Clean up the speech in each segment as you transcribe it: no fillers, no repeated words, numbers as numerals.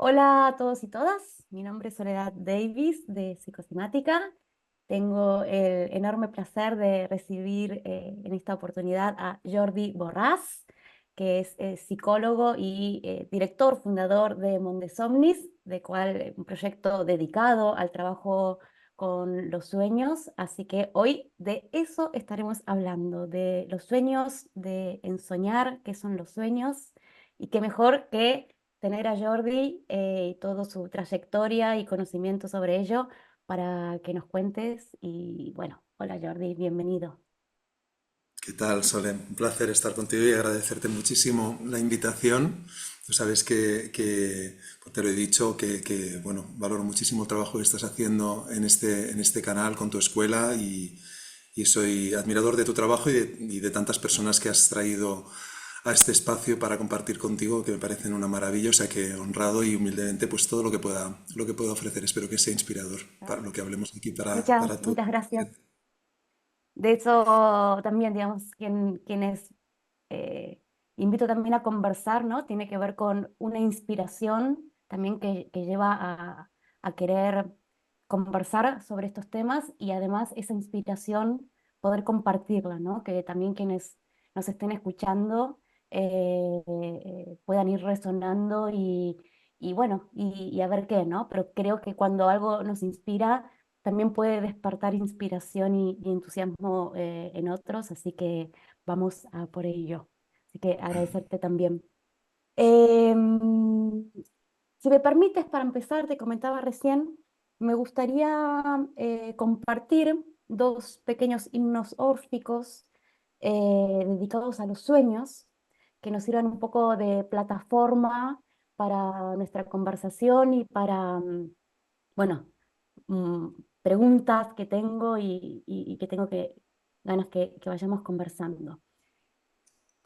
Hola a todos y todas, mi nombre es Soledad Davis de Psicosimática. Tengo el enorme placer de recibir en esta oportunidad a Jordi Borràs, que es psicólogo y director fundador de Mondesomnis, de cual un proyecto dedicado al trabajo con los sueños. Así que hoy de eso estaremos hablando, de los sueños, de ensoñar, qué son los sueños, y qué mejor que tener a Jordi y toda su trayectoria y conocimiento sobre ello para que nos cuentes. Y bueno, hola Jordi, bienvenido. ¿Qué tal, Sole? Un placer estar contigo y agradecerte muchísimo la invitación. Tú sabes pues te lo he dicho, bueno, valoro muchísimo el trabajo que estás haciendo en este canal con tu escuela y soy admirador de tu trabajo y de tantas personas que has traído a este espacio para compartir contigo, que me parecen una maravilla. O sea que honrado y humildemente, pues todo lo que pueda ofrecer. Espero que sea inspirador ¿Ah? para lo que hablemos aquí Muchas, para tu. muchas gracias. De eso también, digamos, quienes invito también a conversar, ¿no? Tiene que ver con una inspiración también que lleva a querer conversar sobre estos temas y además esa inspiración poder compartirla, ¿no? Que también quienes nos estén escuchando puedan ir resonando y bueno, y a ver qué, ¿no? Pero creo que cuando algo nos inspira también puede despertar inspiración y entusiasmo en otros, así que vamos a por ello. Así que agradecerte también. Em, si me permites, para empezar, te comentaba recién, me gustaría compartir dos pequeños himnos órficos dedicados a los sueños, que nos sirvan un poco de plataforma para nuestra conversación y para, bueno, mm, preguntas que tengo y que tengo ganas que vayamos conversando.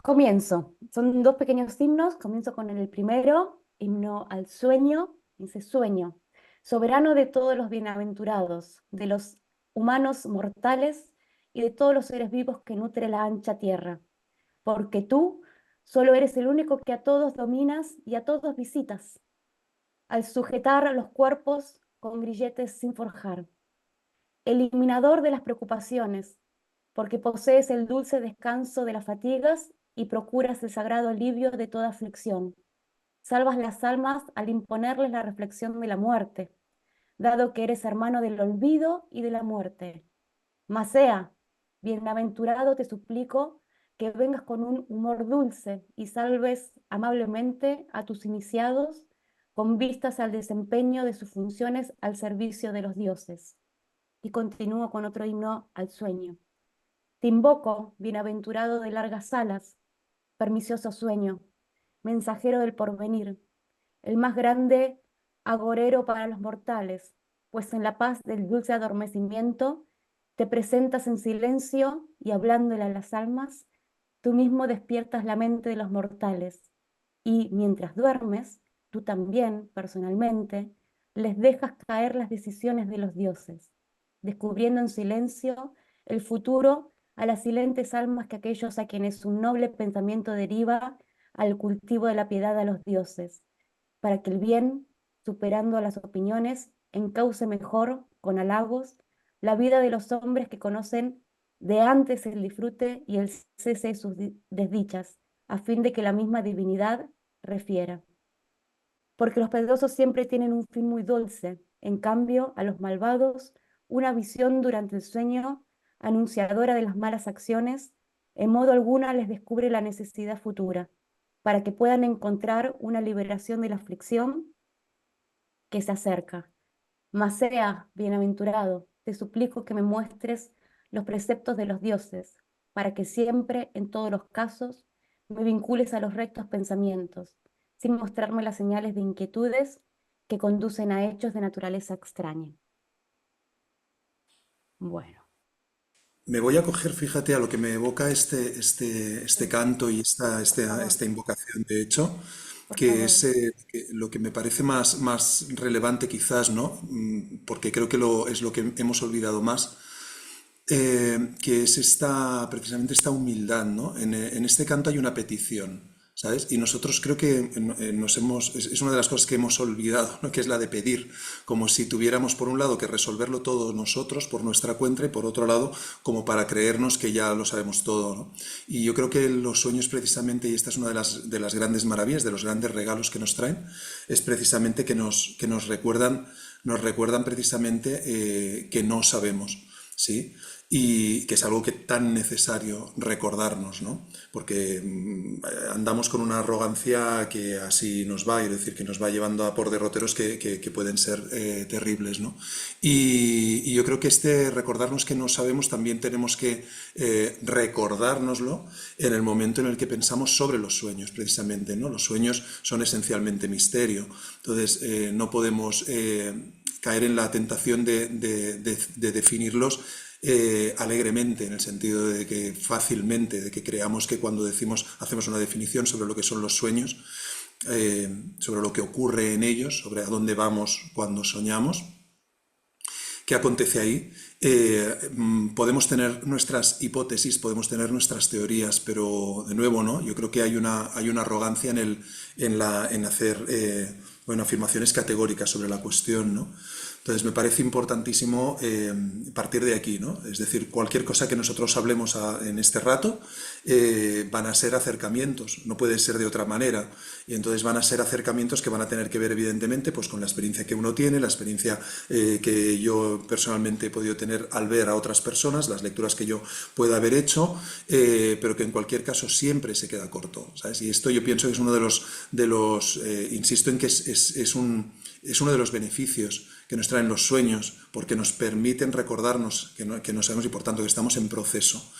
Comienzo. Son dos pequeños himnos. Comienzo con el primero, himno al sueño. Dice sueño, soberano de todos los bienaventurados, de los humanos mortales y de todos los seres vivos que nutre la ancha tierra. Porque tú solo eres el único que a todos dominas y a todos visitas, al sujetar los cuerpos con grilletes sin forjar, eliminador de las preocupaciones, porque posees el dulce descanso de las fatigas y procuras el sagrado alivio de toda aflicción. Salvas las almas al imponerles la reflexión de la muerte, dado que eres hermano del olvido y de la muerte. Mas sea, bienaventurado te suplico que vengas con un humor dulce y salves amablemente a tus iniciados con vistas al desempeño de sus funciones al servicio de los dioses. Y continúo con otro himno al sueño. Te invoco, bienaventurado de largas alas, pernicioso sueño, mensajero del porvenir, el más grande agorero para los mortales, pues en la paz del dulce adormecimiento te presentas en silencio y hablándole a las almas, tú mismo despiertas la mente de los mortales y mientras duermes, tú también, personalmente, les dejas caer las decisiones de los dioses, descubriendo en silencio el futuro a las silentes almas que aquellos a quienes un noble pensamiento deriva al cultivo de la piedad a los dioses, para que el bien, superando a las opiniones, encauce mejor, con halagos, la vida de los hombres que conocen de antes el disfrute y el cese de sus desdichas, a fin de que la misma divinidad refiera. Porque los piadosos siempre tienen un fin muy dulce, en cambio, a los malvados, una visión durante el sueño, anunciadora de las malas acciones, en modo alguna les descubre la necesidad futura, para que puedan encontrar una liberación de la aflicción que se acerca. Mas sea bienaventurado, te suplico que me muestres los preceptos de los dioses, para que siempre, en todos los casos, me vincules a los rectos pensamientos, sin mostrarme las señales de inquietudes que conducen a hechos de naturaleza extraña. Bueno, Me voy a coger, fíjate, a lo que me evoca este sí, canto y por favor, esta invocación, de hecho, por que es favor. lo que me parece más relevante quizás, ¿no? Porque creo que es lo que hemos olvidado más, que es precisamente esta humildad, ¿no? En este canto hay una petición. ¿sabes? Y nosotros creo que es una de las cosas que hemos olvidado, ¿no? Que es la de pedir, como si tuviéramos por un lado que resolverlo todo nosotros por nuestra cuenta y por otro lado como para creernos que ya lo sabemos todo, ¿no? Y yo creo que los sueños precisamente, y esta es una de las grandes maravillas, de los grandes regalos que nos traen, es precisamente que nos recuerdan precisamente que no sabemos, ¿sí? Y que es algo que tan necesario recordarnos, ¿no? Porque andamos con una arrogancia que así nos va, y decir, que nos va llevando a por derroteros que pueden ser terribles, ¿no? Y yo creo que este recordarnos que no sabemos también tenemos que recordárnoslo en el momento en el que pensamos sobre los sueños, precisamente, ¿no? Los sueños son esencialmente misterio, entonces no podemos caer en la tentación de definirlos alegremente, en el sentido de que fácilmente, de que creamos que cuando hacemos una definición sobre lo que son los sueños, sobre lo que ocurre en ellos, sobre a dónde vamos cuando soñamos, qué acontece ahí. Podemos tener nuestras hipótesis, podemos tener nuestras teorías, pero de nuevo, ¿no? Yo creo que hay una arrogancia en hacer bueno, afirmaciones categóricas sobre la cuestión, ¿no? Entonces me parece importantísimo partir de aquí, ¿no? Es decir, cualquier cosa que nosotros hablemos en este rato van a ser acercamientos, no puede ser de otra manera. Y entonces van a ser acercamientos que van a tener que ver evidentemente pues, con la experiencia que uno tiene, la experiencia que yo personalmente he podido tener al ver a otras personas, las lecturas que yo pueda haber hecho, pero que en cualquier caso siempre se queda corto, ¿sabes? Y esto yo pienso que es uno de los insisto en que es uno de los beneficios que nos traen los sueños, porque nos permiten recordarnos que no sabemos y por tanto que estamos en proceso.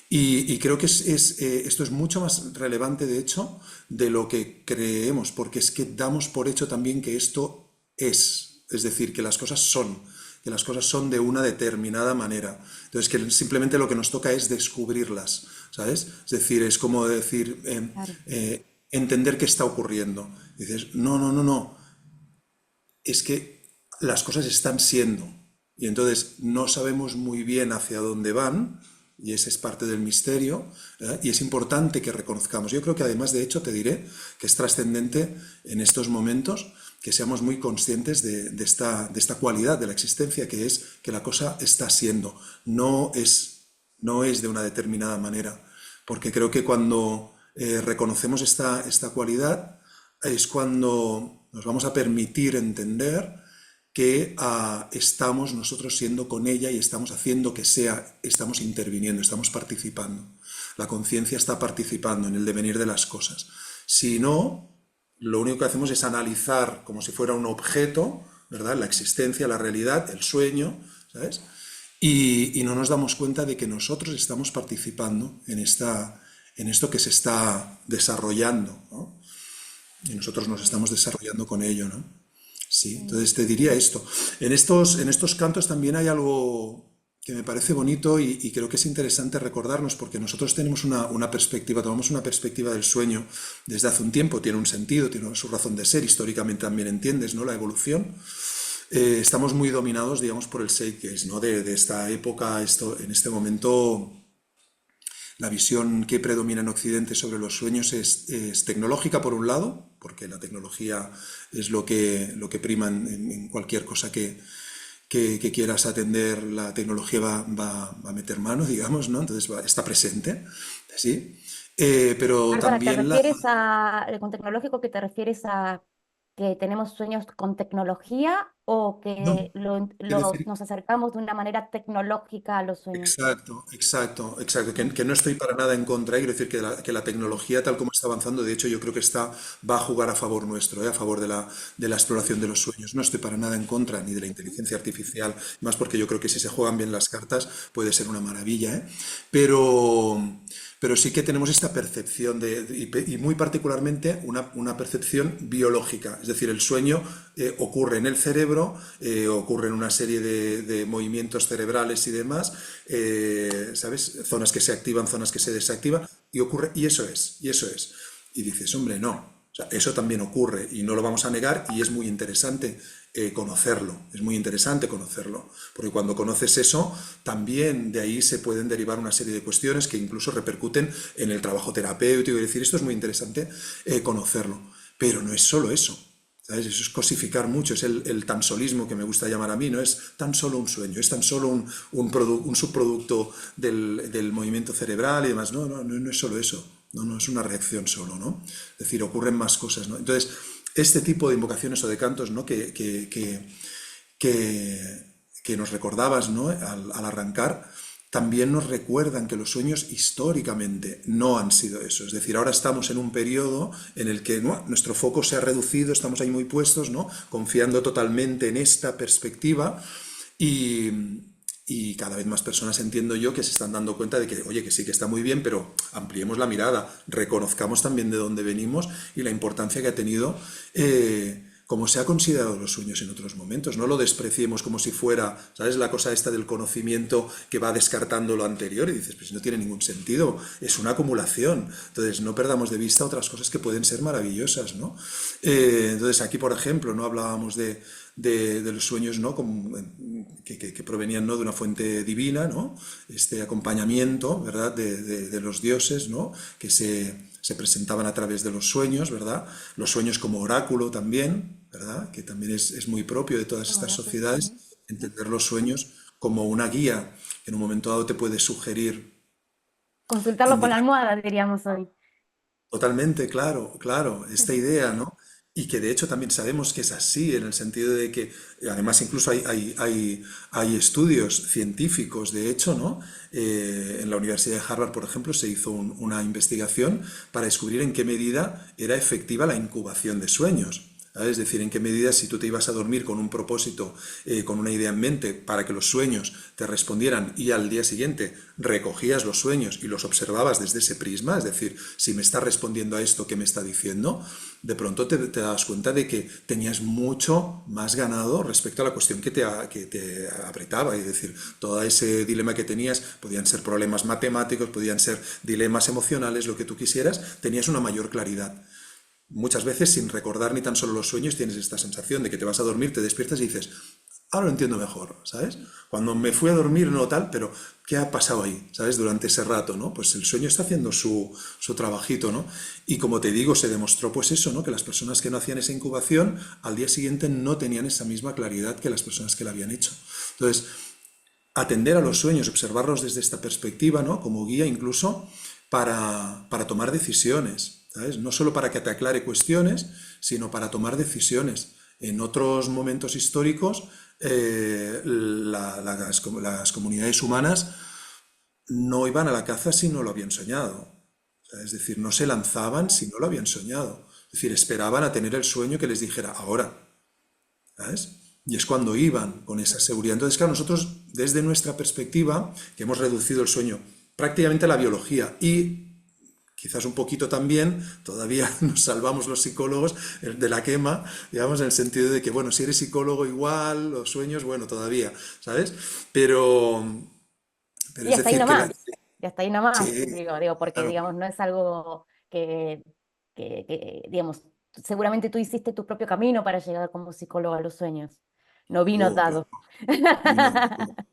Y creo que esto es mucho más relevante, de hecho, de lo que creemos, porque es que damos por hecho también que esto es decir, que las cosas son de una determinada manera. Entonces, que simplemente lo que nos toca es descubrirlas, ¿sabes? Es decir, es como decir, Claro. entender qué está ocurriendo. Y dices, no, no, no, no, es que las cosas están siendo. Y entonces no sabemos muy bien hacia dónde van, y ese es parte del misterio, y es importante que reconozcamos. Yo creo que además, de hecho, te diré que es trascendente en estos momentos que seamos muy conscientes de esta cualidad de la existencia, que es que la cosa está siendo, no es de una determinada manera. Porque creo que cuando reconocemos esta cualidad es cuando nos vamos a permitir entender que estamos nosotros siendo con ella y estamos haciendo que sea, estamos interviniendo, estamos participando. La conciencia está participando en el devenir de las cosas. Si no, lo único que hacemos es analizar como si fuera un objeto, ¿verdad? La existencia, la realidad, el sueño, ¿sabes? Y no nos damos cuenta de que nosotros estamos participando en esto que se está desarrollando, ¿no? Y nosotros nos estamos desarrollando con ello, ¿no? Sí, entonces te diría esto. En estos cantos también hay algo que me parece bonito y creo que es interesante recordarnos, porque nosotros tenemos una perspectiva, tomamos una perspectiva del sueño desde hace un tiempo, tiene un sentido, tiene su razón de ser, históricamente también entiendes, ¿no? La evolución. Estamos muy dominados, digamos, por el Zeitgeist, ¿no? De esta época, en este momento. La visión que predomina en Occidente sobre los sueños es tecnológica, por un lado, porque la tecnología es lo que prima en cualquier cosa que quieras atender. La tecnología va a meter mano, digamos, ¿no? Entonces está presente, ¿sí? Pero Ahora, ¿te también refieres con tecnológico, que te refieres a que tenemos sueños con tecnología o No, que quiero decir. nos acercamos de una manera tecnológica a los sueños? Exacto, exacto, exacto. Que no estoy para nada en contra. Quiero decir que la tecnología, tal como está avanzando, de hecho, yo creo que va a jugar a favor nuestro, a favor de la exploración de los sueños. No estoy para nada en contra ni de la inteligencia artificial, más porque yo creo que si se juegan bien las cartas puede ser una maravilla, ¿eh? Pero sí que tenemos esta percepción y muy particularmente una percepción biológica. Es decir, el sueño ocurre en el cerebro, ocurre en una serie de movimientos cerebrales y demás, ¿sabes? Zonas que se activan, zonas que se desactivan, y eso es. Y dices, hombre, no. O sea, eso también ocurre y no lo vamos a negar y es muy interesante conocerlo, es muy interesante conocerlo, porque cuando conoces eso, también de ahí se pueden derivar una serie de cuestiones que incluso repercuten en el trabajo terapéutico, es decir, esto es muy interesante conocerlo, pero no es solo eso. ¿Sabes? Eso es cosificar mucho, es el tansolismo que me gusta llamar a mí, no es tan solo un sueño, es tan solo un subproducto del movimiento cerebral y demás. No, no, no, no es solo eso, no, no es una reacción solo, ¿no? Es decir, ocurren más cosas, ¿no? Entonces, este tipo de invocaciones o de cantos, ¿no? Que nos recordabas, ¿no? Al arrancar, también nos recuerdan que los sueños históricamente no han sido eso. Es decir, ahora estamos en un periodo en el que, ¿no?, nuestro foco se ha reducido, estamos ahí muy puestos, ¿no?, confiando totalmente en esta perspectiva y, y cada vez más personas, entiendo yo, que se están dando cuenta de que, oye, que sí que está muy bien, pero ampliemos la mirada, reconozcamos también de dónde venimos y la importancia que ha tenido como se ha considerado los sueños en otros momentos. No lo despreciemos como si fuera, ¿sabes?, la cosa esta del conocimiento que va descartando lo anterior y dices, pues no tiene ningún sentido, es una acumulación. Entonces no perdamos de vista otras cosas que pueden ser maravillosas, ¿no? Entonces aquí, por ejemplo, no hablábamos de los sueños, ¿no?, como, que provenían, ¿no?, de una fuente divina, ¿no?, este acompañamiento, ¿verdad?, de los dioses, ¿no?, que se presentaban a través de los sueños, ¿verdad? Los sueños como oráculo también, ¿verdad? Que también es muy propio de todas estas Oráculo. sociedades, Ujú. entender los sueños como una guía que en un momento dado te puede sugerir, Consultarlo con la indicar. almohada, diríamos hoy. Totalmente, claro, claro, esta idea, ¿no? Y que de hecho también sabemos que es así, en el sentido de que, además incluso hay estudios científicos, de hecho, ¿no? En la Universidad de Harvard, por ejemplo, se hizo una investigación para descubrir en qué medida era efectiva la incubación de sueños. ¿Sabes? Es decir, en qué medida si tú te ibas a dormir con un propósito, con una idea en mente para que los sueños te respondieran y al día siguiente recogías los sueños y los observabas desde ese prisma, es decir, si me está respondiendo a esto, ¿qué me está diciendo? De pronto te das cuenta de que tenías mucho más ganado respecto a la cuestión que te apretaba. Es decir, todo ese dilema que tenías, podían ser problemas matemáticos, podían ser dilemas emocionales, lo que tú quisieras, tenías una mayor claridad. Muchas veces, sin recordar ni tan solo los sueños, tienes esta sensación de que te vas a dormir, te despiertas y dices, ahora lo entiendo mejor, ¿sabes? Cuando me fui a dormir no tal, pero ¿qué ha pasado ahí? ¿Sabes? Durante ese rato, ¿no? Pues el sueño está haciendo su trabajito, ¿no? Y como te digo, se demostró pues eso, ¿no? Que las personas que no hacían esa incubación, al día siguiente no tenían esa misma claridad que las personas que la habían hecho. Entonces, atender a los sueños, observarlos desde esta perspectiva, ¿no?, como guía incluso para tomar decisiones, ¿sabes? No solo para que te aclare cuestiones, sino para tomar decisiones. En otros momentos históricos, las comunidades humanas no iban a la caza si no lo habían soñado. Es decir, no se lanzaban si no lo habían soñado. Es decir, esperaban a tener el sueño que les dijera ahora. ¿Sabes? Y es cuando iban con esa seguridad. Entonces, claro, nosotros desde nuestra perspectiva, que hemos reducido el sueño prácticamente a la biología y quizás un poquito también, todavía nos salvamos los psicólogos de la quema, digamos, en el sentido de que, bueno, si eres psicólogo igual, los sueños, bueno, todavía, ¿sabes? Pero, pero Y es hasta ahí decir que la... nomás, y hasta ahí nomás, Sí, digo, porque, claro. digamos, no es algo digamos, seguramente tú hiciste tu propio camino para llegar como psicólogo a los sueños. No vino Claro. dado. No, no,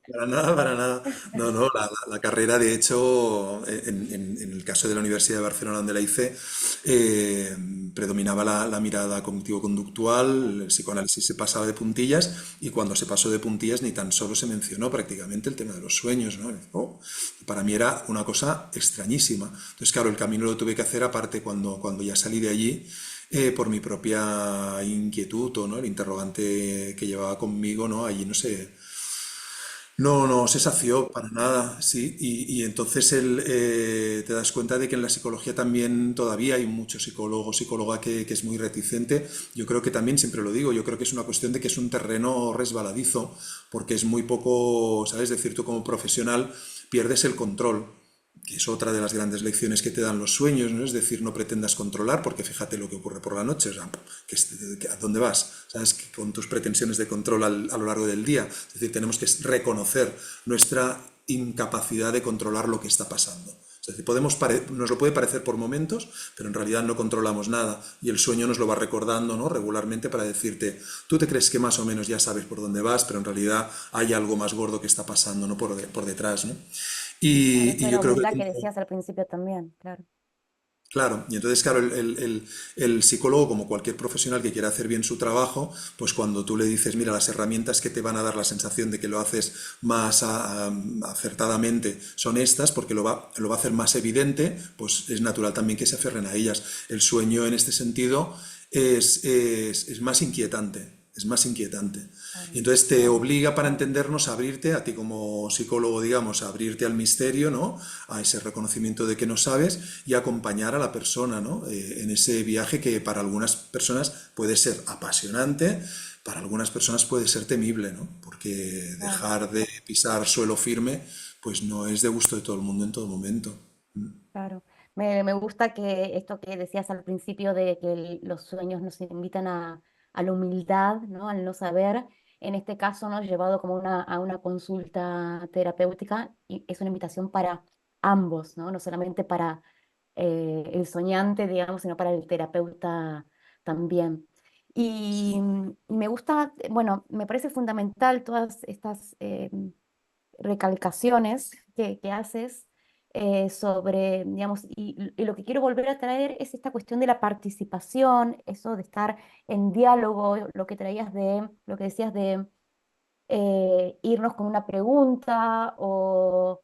para nada, para nada. No, no, la carrera, de hecho, en el caso de la Universidad de Barcelona, donde la hice, eh, predominaba la mirada cognitivo-conductual, el psicoanálisis se pasaba de puntillas y cuando se pasó de puntillas ni tan solo se mencionó prácticamente el tema de los sueños, ¿no? Oh, para mí era una cosa extrañísima. Entonces, claro, el camino lo tuve que hacer aparte cuando ya salí de allí por mi propia inquietud o, ¿no?, el interrogante que llevaba conmigo, ¿no? Allí no se sació para nada, sí, y entonces te das cuenta de que en la psicología también todavía hay mucho psicólogo, psicóloga que es muy reticente. Yo creo que también, siempre lo digo, yo creo que es una cuestión de que es un terreno resbaladizo, porque es muy poco, ¿sabes? Es decir, tú como profesional pierdes el control, que es otra de las grandes lecciones que te dan los sueños, ¿no? Es decir, no pretendas controlar, porque fíjate lo que ocurre por la noche, o sea, ¿a dónde vas? ¿Sabes? Que con tus pretensiones de control a lo largo del día. Es decir, tenemos que reconocer nuestra incapacidad de controlar lo que está pasando. Es decir, nos lo puede parecer por momentos, pero en realidad no controlamos nada y el sueño nos lo va recordando, ¿no? Regularmente para decirte, tú te crees que más o menos ya sabes por dónde vas, pero en realidad hay algo más gordo que está pasando, ¿no? Por detrás, ¿no? Claro, Y eso de la yo creo que humildad que decías al principio también, claro. claro, y entonces, claro, el psicólogo, como cualquier profesional que quiera hacer bien su trabajo, pues cuando tú le dices, mira, las herramientas que te van a dar la sensación de que lo haces más acertadamente son estas, porque lo va a hacer más evidente, pues es natural también que se aferren a ellas. El sueño, en este sentido, es más inquietante, es más inquietante. Claro, Y entonces te claro. obliga, para entendernos, a abrirte, a ti como psicólogo, digamos, a abrirte al misterio, ¿no? A ese reconocimiento de que no sabes y acompañar a la persona, ¿no? En ese viaje que para algunas personas puede ser apasionante, para algunas personas puede ser temible, ¿no? Porque Claro. dejar de pisar suelo firme, pues no es de gusto de todo el mundo en todo momento. Claro, me gusta que esto que decías al principio de que los sueños nos invitan a la humildad, ¿no? Al no saber. En este caso, ¿no? Llevado como a una consulta terapéutica y es una invitación para ambos, ¿no? No solamente para el soñante, digamos, sino para el terapeuta también. Y me gusta, bueno, me parece fundamental todas estas recalcaciones que haces sobre, digamos, y lo que quiero volver a traer es esta cuestión de la participación, eso de estar en diálogo, lo que traías de, lo que decías de irnos con una pregunta o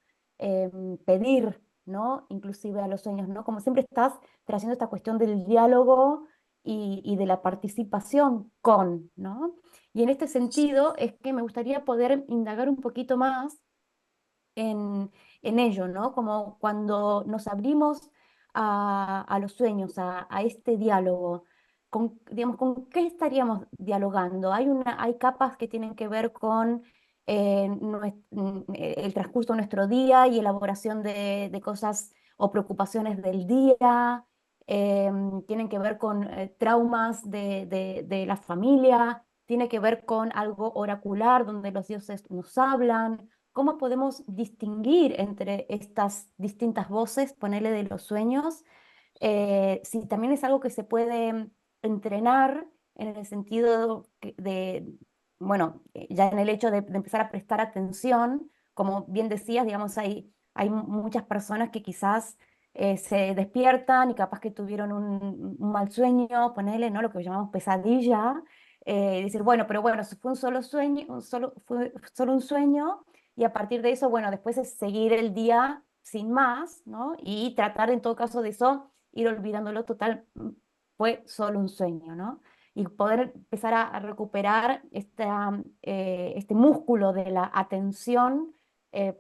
pedir, ¿no? Inclusive a los sueños, ¿no? Como siempre estás trayendo esta cuestión del diálogo y de la participación con, ¿no? Y en este sentido es que me gustaría poder indagar un poquito más en, en ello, ¿no? Como cuando nos abrimos a los sueños, a este diálogo, digamos, ¿con qué estaríamos dialogando? Hay capas que tienen que ver con el transcurso de nuestro día y elaboración de cosas o preocupaciones del día, tienen que ver con traumas de la familia, tiene que ver con algo oracular donde los dioses nos hablan. ¿Cómo podemos distinguir entre estas distintas voces, ponerle de los sueños? Si también es algo que se puede entrenar en el sentido bueno, ya en el hecho de empezar a prestar atención, como bien decías, digamos, hay muchas personas que quizás se despiertan y capaz que tuvieron un mal sueño, ponerle, ¿no? Lo que llamamos pesadilla, decir, bueno, pero bueno, si fue un solo sueño, fue solo un sueño, y a partir de eso, bueno, después es seguir el día sin más, ¿no? Y tratar en todo caso de eso, ir olvidándolo total, fue solo un sueño, ¿no? Y poder empezar a recuperar este músculo de la atención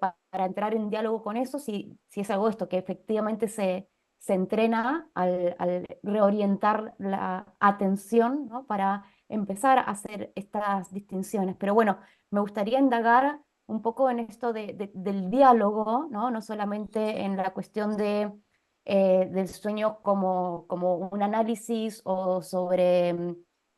para entrar en diálogo con eso, si es algo esto que efectivamente se entrena al reorientar la atención, ¿no? Para empezar a hacer estas distinciones. Pero bueno, me gustaría indagar un poco en esto del diálogo, ¿no? No solamente en la cuestión del sueño como un análisis o sobre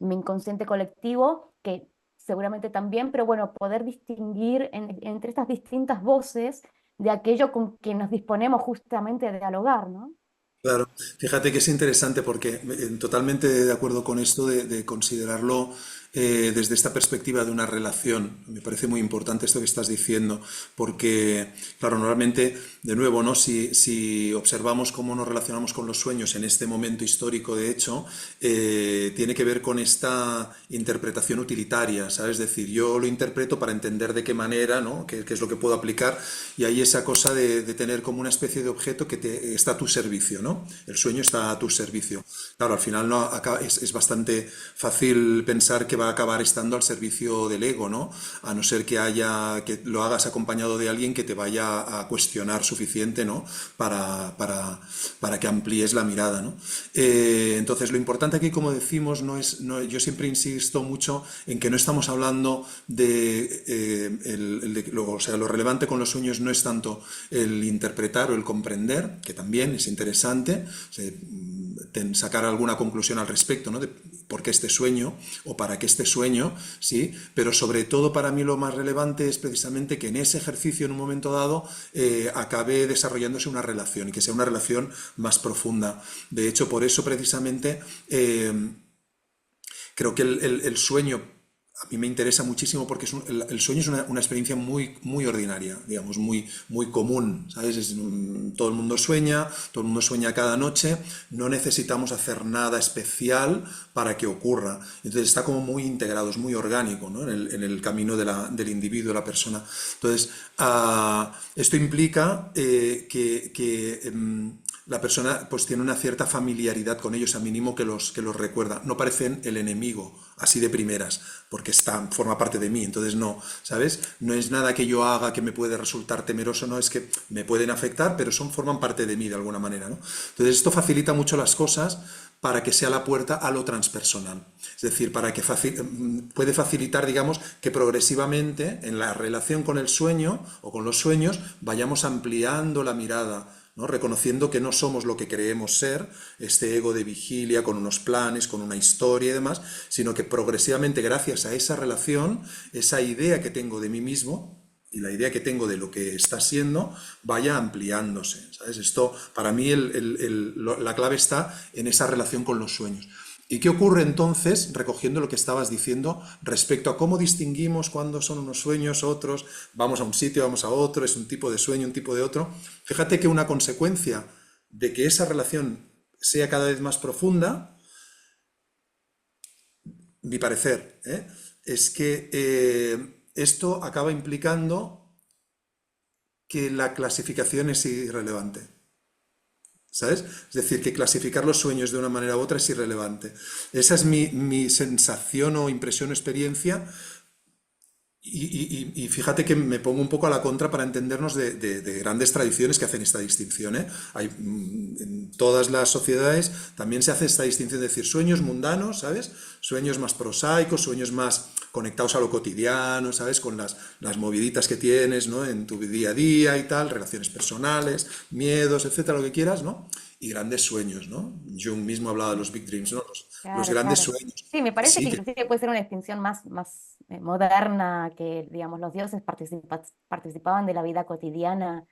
mi inconsciente colectivo, que seguramente también, pero bueno, poder distinguir entre estas distintas voces de aquello con que nos disponemos justamente a dialogar, ¿no? Claro, fíjate que es interesante porque totalmente de acuerdo con esto de considerarlo desde esta perspectiva de una relación. Me parece muy importante esto que estás diciendo, porque, claro, normalmente, de nuevo, ¿no? Si observamos cómo nos relacionamos con los sueños en este momento histórico, de hecho, tiene que ver con esta interpretación utilitaria, ¿sabes? Es decir, yo lo interpreto para entender de qué manera, ¿no? Qué es lo que puedo aplicar, y hay esa cosa de tener como una especie de objeto que está a tu servicio, ¿no? El sueño está a tu servicio. Claro, al final no, es bastante fácil pensar que va a acabar estando al servicio del ego, ¿no? A no ser que lo hagas acompañado de alguien que te vaya a cuestionar suficiente, ¿no? Para que amplíes la mirada, ¿no? Entonces, lo importante aquí, como decimos, yo siempre insisto mucho en que no estamos hablando o sea, lo relevante con los sueños no es tanto el interpretar o el comprender, que también es interesante, sacar alguna conclusión al respecto, ¿no? De por qué este sueño o para qué este sueño, ¿sí? Pero sobre todo para mí lo más relevante es precisamente que en ese ejercicio en un momento dado acabe desarrollándose una relación y que sea una relación más profunda. De hecho, por eso precisamente creo que el sueño a mí me interesa muchísimo porque el sueño es una experiencia muy ordinaria, digamos, muy común, ¿sabes? Todo el mundo sueña cada noche, no necesitamos hacer nada especial para que ocurra. Entonces está como muy integrado, es muy orgánico, ¿no? En el camino del individuo, de la persona. Entonces, esto implica que la persona pues tiene una cierta familiaridad con ellos, a mínimo que los recuerda. No parecen el enemigo, así de primeras, porque forma parte de mí, entonces no, ¿sabes? No es nada que yo haga que me puede resultar temeroso, no, es que me pueden afectar, pero forman parte de mí de alguna manera, ¿no? Entonces esto facilita mucho las cosas para que sea la puerta a lo transpersonal. Es decir, para que puede facilitar, digamos, que progresivamente en la relación con el sueño o con los sueños vayamos ampliando la mirada, ¿no? Reconociendo que no somos lo que creemos ser, este ego de vigilia con unos planes, con una historia y demás, sino que progresivamente, gracias a esa relación, esa idea que tengo de mí mismo y la idea que tengo de lo que está siendo, vaya ampliándose, ¿sabes? Esto, para mí, la clave está en esa relación con los sueños. ¿Y qué ocurre entonces, recogiendo lo que estabas diciendo, respecto a cómo distinguimos cuándo son unos sueños, otros, vamos a un sitio, vamos a otro, es un tipo de sueño, un tipo de otro? Fíjate que una consecuencia de que esa relación sea cada vez más profunda, mi parecer, es que esto acaba implicando que la clasificación es irrelevante. ¿Sabes? Es decir, que clasificar los sueños de una manera u otra es irrelevante. Esa es mi sensación o impresión o experiencia. Y fíjate que me pongo un poco a la contra para entendernos de grandes tradiciones que hacen esta distinción, ¿eh? En todas las sociedades también se hace esta distinción de decir sueños mundanos, ¿sabes? Sueños más prosaicos, sueños más conectados a lo cotidiano, ¿sabes? Con las moviditas que tienes, ¿no? En tu día a día y tal, relaciones personales, miedos, etcétera, lo que quieras, ¿no? Y grandes sueños, ¿no? Jung mismo hablaba de los big dreams, ¿no? Los Claro, grandes claro. sueños. Sí, me parece Sí, que que inclusive puede ser una extinción más moderna, que digamos los dioses participaban de la vida cotidiana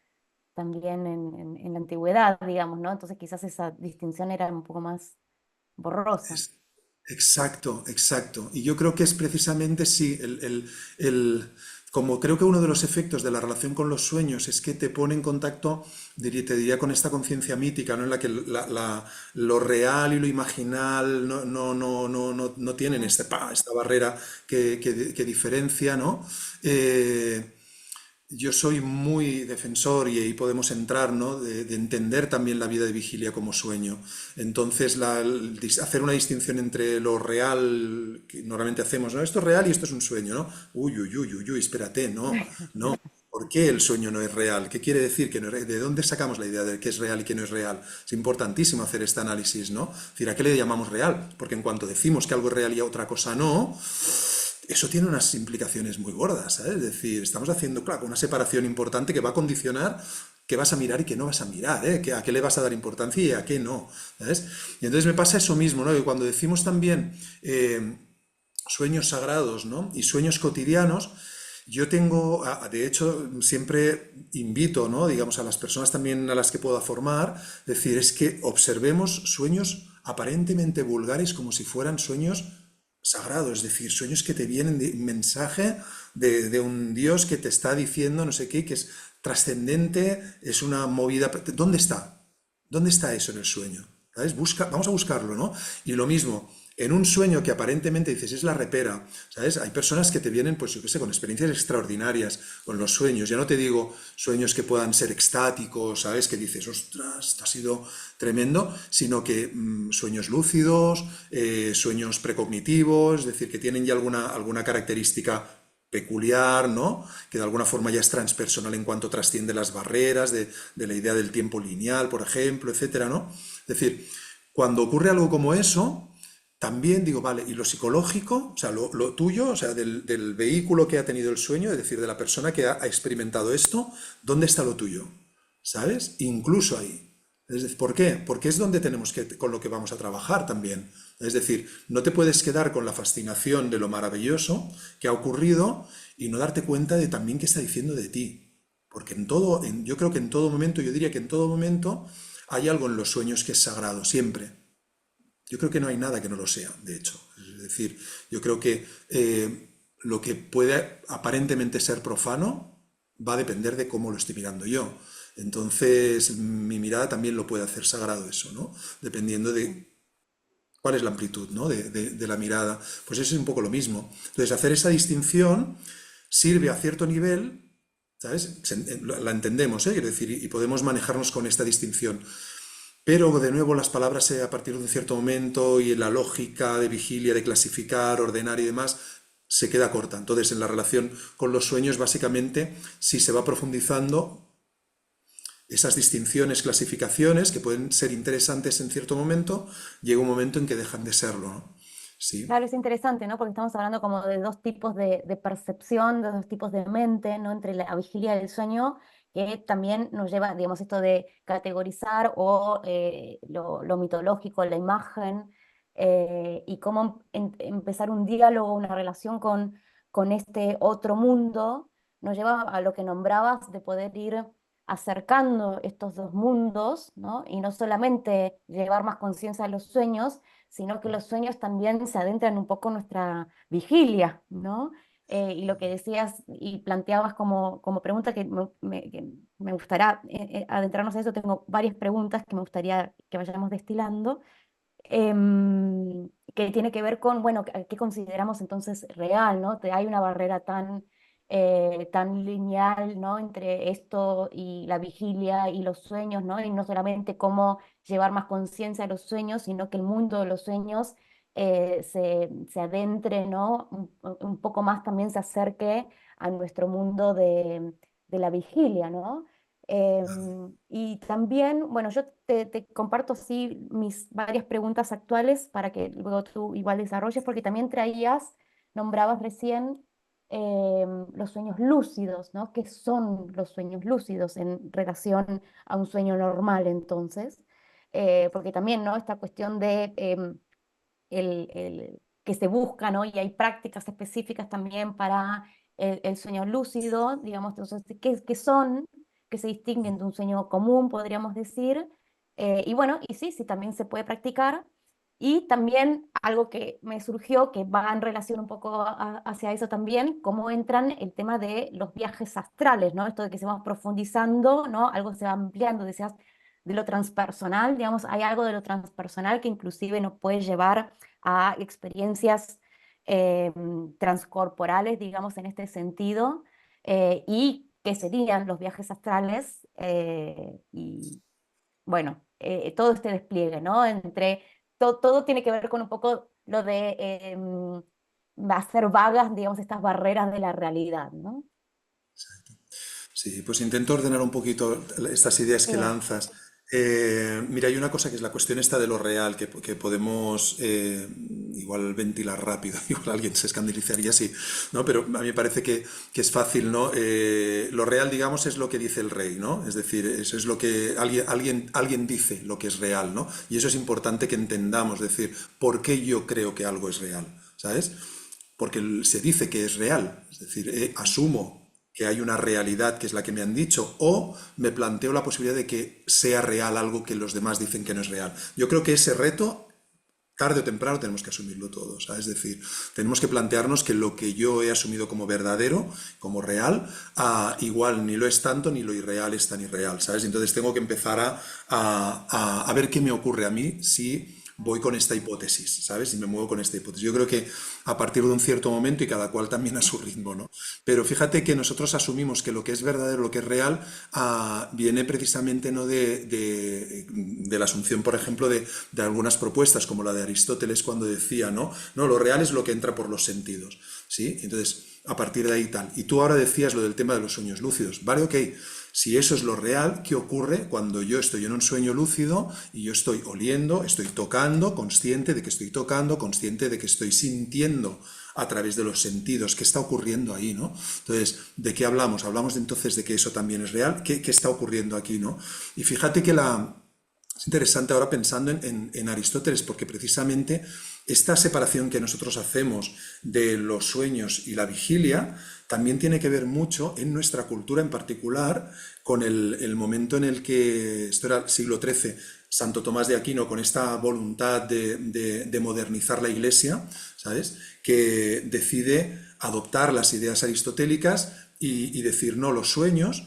también en la antigüedad, digamos, ¿no? Entonces quizás esa distinción era un poco más borrosa. es- exacto, exacto. Y yo creo que es precisamente, sí, como creo que uno de los efectos de la relación con los sueños es que te pone en contacto, te diría, con esta conciencia mítica, ¿no? En la que lo real y lo imaginal no tienen Mm. esta barrera que diferencia, ¿no? Eh, yo soy muy defensor, y ahí podemos entrar, ¿no? De entender también la vida de vigilia como sueño. Entonces, hacer una distinción entre lo real, que normalmente hacemos, ¿no? Esto es real y esto es un sueño, ¿no? Uy, uy, uy, uy, uy, espérate, no, no. ¿Por qué el sueño no es real? ¿Qué quiere decir que no es real? ¿De dónde sacamos la idea de qué es real y qué no es real? Es importantísimo hacer este análisis, ¿no? Es decir, ¿a qué le llamamos real? Porque en cuanto decimos que algo es real y a otra cosa no, eso tiene unas implicaciones muy gordas, ¿sabes? Es decir, estamos haciendo, claro, una separación importante que va a condicionar qué vas a mirar y qué no vas a mirar, ¿eh? A qué le vas a dar importancia y a qué no, ¿sabes? Y entonces me pasa eso mismo, ¿no? Que cuando decimos también sueños sagrados, ¿no? Y sueños cotidianos, yo tengo, de hecho, siempre invito, ¿no? Digamos, a las personas también a las que pueda formar, decir, es que observemos sueños aparentemente vulgares como si fueran sueños sagrados, es decir, sueños que te vienen de mensaje de un Dios que te está diciendo no sé qué, que es trascendente, es una movida. ¿Dónde está? ¿Dónde está eso en el sueño? ¿Sabes? Vamos a buscarlo, ¿no? Y lo mismo, en un sueño que aparentemente dices es la repera, ¿sabes? Hay personas que te vienen, pues yo qué sé, con experiencias extraordinarias, con los sueños. Ya no te digo sueños que puedan ser extáticos, ¿sabes? Que dices, ostras, esto ha sido tremendo, sino que sueños lúcidos, sueños precognitivos, es decir, que tienen ya alguna característica peculiar, ¿no? Que de alguna forma ya es transpersonal en cuanto trasciende las barreras de la idea del tiempo lineal, por ejemplo, etcétera, ¿no? Es decir, cuando ocurre algo como eso, también digo, vale, y lo psicológico, o sea, lo tuyo, o sea, del vehículo que ha tenido el sueño, es decir, de la persona que ha experimentado esto, ¿dónde está lo tuyo? ¿Sabes? Incluso ahí. Es decir, ¿por qué? Porque es donde tenemos con lo que vamos a trabajar también. Es decir, no te puedes quedar con la fascinación de lo maravilloso que ha ocurrido y no darte cuenta de también qué está diciendo de ti. Porque yo creo que en todo momento, yo diría que en todo momento hay algo en los sueños que es sagrado, siempre. Yo creo que no hay nada que no lo sea, de hecho. Es decir, yo creo que lo que puede aparentemente ser profano va a depender de cómo lo estoy mirando yo. Entonces, mi mirada también lo puede hacer sagrado eso, ¿no? Dependiendo de cuál es la amplitud, ¿no? de la mirada. Pues eso es un poco lo mismo. Entonces, hacer esa distinción sirve a cierto nivel, ¿sabes? La entendemos, ¿eh? Quiero decir, y podemos manejarnos con esta distinción. Pero de nuevo las palabras a partir de un cierto momento y la lógica de vigilia, de clasificar, ordenar y demás, se queda corta. Entonces, en la relación con los sueños, básicamente, si se va profundizando, esas distinciones, clasificaciones, que pueden ser interesantes en cierto momento, llega un momento en que dejan de serlo, ¿no? Sí, Claro, es interesante, ¿no? Porque estamos hablando como de dos tipos de percepción, de dos tipos de mente, ¿no? Entre la vigilia y el sueño, que también nos lleva, digamos, esto de categorizar o lo mitológico, la imagen, y cómo empezar un diálogo, una relación con este otro mundo, nos lleva a lo que nombrabas de poder ir acercando estos dos mundos, ¿no? Y no solamente llevar más conciencia a los sueños, sino que los sueños también se adentran un poco en nuestra vigilia, ¿no? Y lo que decías y planteabas como pregunta que me gustaría adentrarnos a eso, tengo varias preguntas que me gustaría que vayamos destilando, que tiene que ver con, bueno, qué consideramos entonces real, ¿no? Hay una barrera tan lineal, ¿no? Entre esto y la vigilia y los sueños, ¿no? Y no solamente cómo llevar más conciencia a los sueños, sino que el mundo de los sueños se adentre, ¿no? Un poco más también se acerque a nuestro mundo de la vigilia, ¿no? Y también, bueno, yo te comparto así mis varias preguntas actuales para que luego tú igual desarrolles, porque también nombrabas recién los sueños lúcidos, ¿no? ¿Qué son los sueños lúcidos en relación a un sueño normal entonces? Porque también, ¿no? Esta cuestión de que se busca, ¿no? Y hay prácticas específicas también para el sueño lúcido, digamos, entonces, ¿qué son? Que se distinguen de un sueño común, podríamos decir. Y bueno, y sí, sí, también se puede practicar. Y también algo que me surgió, que va en relación un poco hacia eso también, cómo entran el tema de los viajes astrales, ¿no? Esto de que se va profundizando, ¿no? Algo se va ampliando, decías, de lo transpersonal, digamos, hay algo de lo transpersonal que inclusive nos puede llevar a experiencias eh, transcorporales, digamos, en este sentido, y que serían los viajes astrales, y bueno, todo este despliegue, ¿no? Todo tiene que ver con un poco lo de hacer vagas, digamos, estas barreras de la realidad, ¿no? sí, pues intento ordenar un poquito estas ideas que Sí, lanzas. Mira, hay una cosa que es la cuestión esta de lo real, que podemos igual ventilar rápido, igual alguien se escandalizaría así, ¿no? Pero a mí me parece que es fácil, ¿no? Lo real, digamos, es lo que dice el rey, ¿no? Es decir, eso es lo que alguien dice, lo que es real, ¿no? Y eso es importante que entendamos, es decir, ¿por qué yo creo que algo es real? ¿Sabes? Porque se dice que es real, es decir, asumo que hay una realidad que es la que me han dicho, o me planteo la posibilidad de que sea real algo que los demás dicen que no es real. Yo creo que ese reto, tarde o temprano, tenemos que asumirlo todos. ¿Sabes? Es decir, tenemos que plantearnos que lo que yo he asumido como verdadero, como real, igual ni lo es tanto ni lo irreal es tan irreal. ¿Sabes? Entonces tengo que empezar a ver qué me ocurre a mí si voy con esta hipótesis, ¿sabes? Y me muevo con esta hipótesis. Yo creo que a partir de un cierto momento y cada cual también a su ritmo, ¿no? Pero fíjate que nosotros asumimos que lo que es verdadero, lo que es real, viene precisamente no de la asunción, por ejemplo, de algunas propuestas, como la de Aristóteles cuando decía, ¿no? No, lo real es lo que entra por los sentidos, ¿sí? Entonces, a partir de ahí tal. Y tú ahora decías lo del tema de los sueños lúcidos. Vale, ok. Si eso es lo real, ¿qué ocurre cuando yo estoy en un sueño lúcido y yo estoy oliendo, estoy tocando, consciente de que estoy tocando, consciente de que estoy sintiendo a través de los sentidos? ¿Qué está ocurriendo ahí, no? Entonces, ¿de qué hablamos? Hablamos entonces de que eso también es real. ¿Qué está ocurriendo aquí, no? Y fíjate que Es interesante ahora pensando en Aristóteles, porque precisamente esta separación que nosotros hacemos de los sueños y la vigilia también tiene que ver mucho en nuestra cultura en particular con el momento en el que, esto era el siglo XIII, Santo Tomás de Aquino, con esta voluntad de modernizar la Iglesia, ¿sabes? Que decide adoptar las ideas aristotélicas y decir, no, los sueños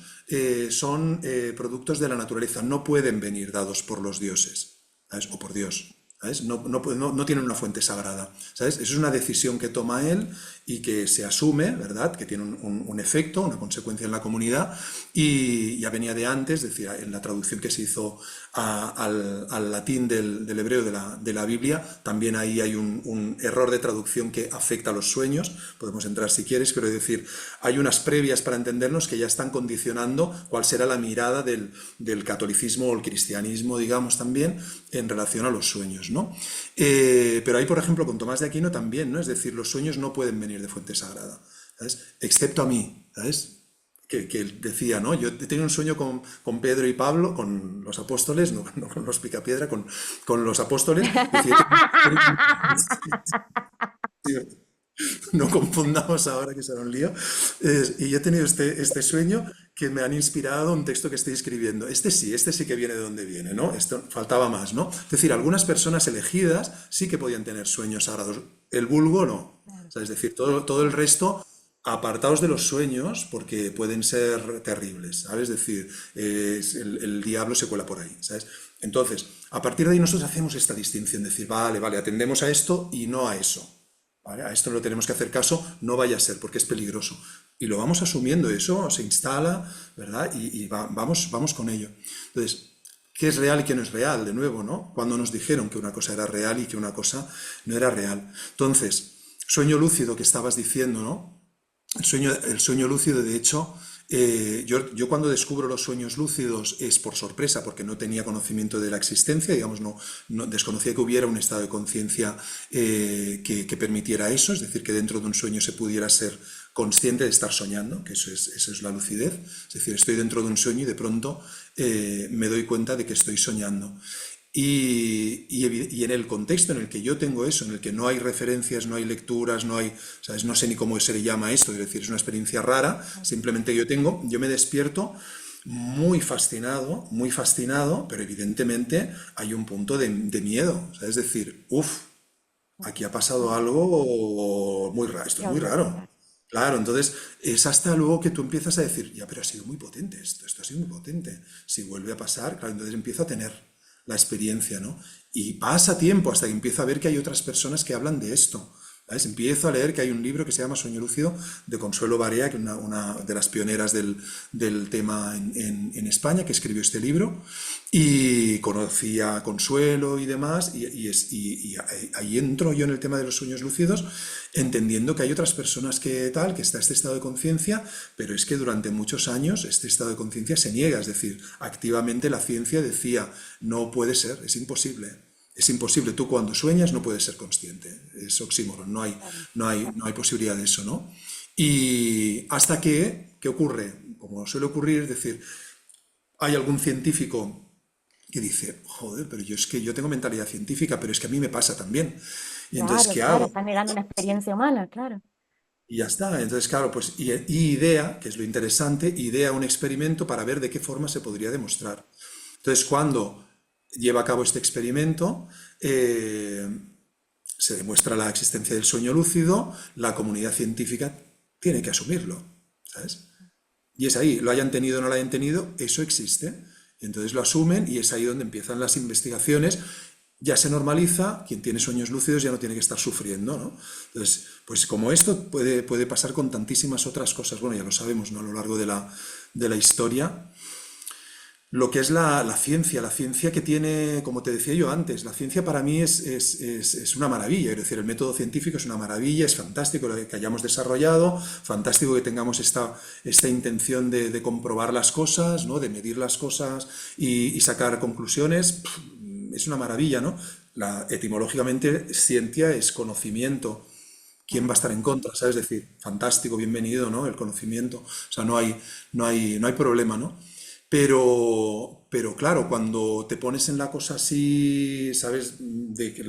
son productos de la naturaleza, no pueden venir dados por los dioses, ¿sabes? O por Dios. ¿Sabes? No tienen una fuente sagrada, ¿sabes? Eso es una decisión que toma él y que se asume, ¿verdad? Que tiene un efecto, una consecuencia en la comunidad y ya venía de antes, es decir, en la traducción que se hizo al latín del hebreo de la Biblia, también ahí hay un error de traducción que afecta a los sueños, podemos entrar si quieres, pero es decir, hay unas previas para entendernos que ya están condicionando cuál será la mirada del catolicismo o el cristianismo, digamos, también en relación a los sueños, ¿no? Pero ahí, por ejemplo, con Tomás de Aquino también, ¿no? Es decir, los sueños no pueden venir de fuente sagrada, ¿sabes? Excepto a mí, ¿sabes? Que él decía, ¿no? Yo he tenido un sueño con Pedro y Pablo, con los apóstoles, no con los picapiedra, con los apóstoles. Decía, no confundamos ahora que será un lío. Y yo he tenido este sueño que me han inspirado un texto que estoy escribiendo. Este sí que viene de donde viene, ¿no? Esto faltaba más, ¿no? Es decir, algunas personas elegidas sí que podían tener sueños sagrados. El vulgo no. O Claro. sea, es decir, todo el resto apartaos de los sueños porque pueden ser terribles, ¿sabes? Es decir, el diablo se cuela por ahí, ¿sabes? Entonces, a partir de ahí nosotros hacemos esta distinción, decir, vale, atendemos a esto y no a eso. ¿Vale? A esto no tenemos que hacer caso, no vaya a ser, porque es peligroso. Y lo vamos asumiendo, eso se instala, ¿verdad? Vamos con ello. Entonces, ¿qué es real y qué no es real? De nuevo, ¿no? Cuando nos dijeron que una cosa era real y que una cosa no era real. Entonces, sueño lúcido que estabas diciendo, ¿no? El sueño lúcido, de hecho, yo cuando descubro los sueños lúcidos es por sorpresa, porque no tenía conocimiento de la existencia, digamos, desconocía que hubiera un estado de conciencia que permitiera eso, es decir, que dentro de un sueño se pudiera ser consciente de estar soñando, que eso es la lucidez, es decir, estoy dentro de un sueño y de pronto me doy cuenta de que estoy soñando. Y en el contexto en el que yo tengo eso, en el que no hay referencias, no hay lecturas, no hay, ¿sabes? No sé ni cómo se le llama esto, es decir, es una experiencia rara, simplemente yo me despierto muy fascinado, pero evidentemente hay un punto de miedo, ¿sabes? Es decir, uff, aquí ha pasado algo muy raro, esto es muy Diablo, raro. claro. Claro, entonces es hasta luego que tú empiezas a decir, ya, pero ha sido muy potente esto ha sido muy potente. Si vuelve a pasar, claro, entonces empiezo a tener la experiencia, ¿no? Y pasa tiempo hasta que empiezo a ver que hay otras personas que hablan de esto. ¿Sabes? Empiezo a leer que hay un libro que se llama Sueño Lúcido de Consuelo Barea, que es una de las pioneras del tema en España, que escribió este libro, y conocí a Consuelo y demás, y ahí entro yo en el tema de los sueños lúcidos, entendiendo que hay otras personas que tal, que está este estado de conciencia, pero es que durante muchos años este estado de conciencia se niega, es decir, activamente la ciencia decía, no puede ser, es imposible. Es imposible, tú cuando sueñas no puedes ser consciente, es oxímoron, Claro. no hay posibilidad de eso, ¿no? Y hasta que, ¿qué ocurre? Como suele ocurrir, es decir, hay algún científico que dice, joder, pero yo es que yo tengo mentalidad científica, pero es que a mí me pasa también. Y entonces, Claro, ¿qué claro, hago? están negando una experiencia humana, claro. Y ya está. Entonces, claro, pues y idea, que es lo interesante, idea un experimento para ver de qué forma se podría demostrar. Entonces, cuando lleva a cabo este experimento, se demuestra la existencia del sueño lúcido, la comunidad científica tiene que asumirlo, ¿sabes? Y es ahí, lo hayan tenido o no lo hayan tenido, eso existe. Entonces lo asumen y es ahí donde empiezan las investigaciones. Ya se normaliza, quien tiene sueños lúcidos ya no tiene que estar sufriendo, ¿no? Entonces, pues como esto puede pasar con tantísimas otras cosas, bueno, ya lo sabemos, ¿no? A lo largo de la historia, lo que es la ciencia que tiene, como te decía yo antes, la ciencia para mí es una maravilla, es decir, el método científico es una maravilla, es fantástico lo que hayamos desarrollado, fantástico que tengamos esta intención de comprobar las cosas, ¿no? De medir las cosas y sacar conclusiones, es una maravilla, ¿no? Etimológicamente, ciencia es conocimiento. ¿Quién va a estar en contra? ¿Sabes? Es decir, fantástico, bienvenido, ¿no? El conocimiento. O sea, no hay problema, ¿no? Pero claro, cuando te pones en la cosa así, sabes, de que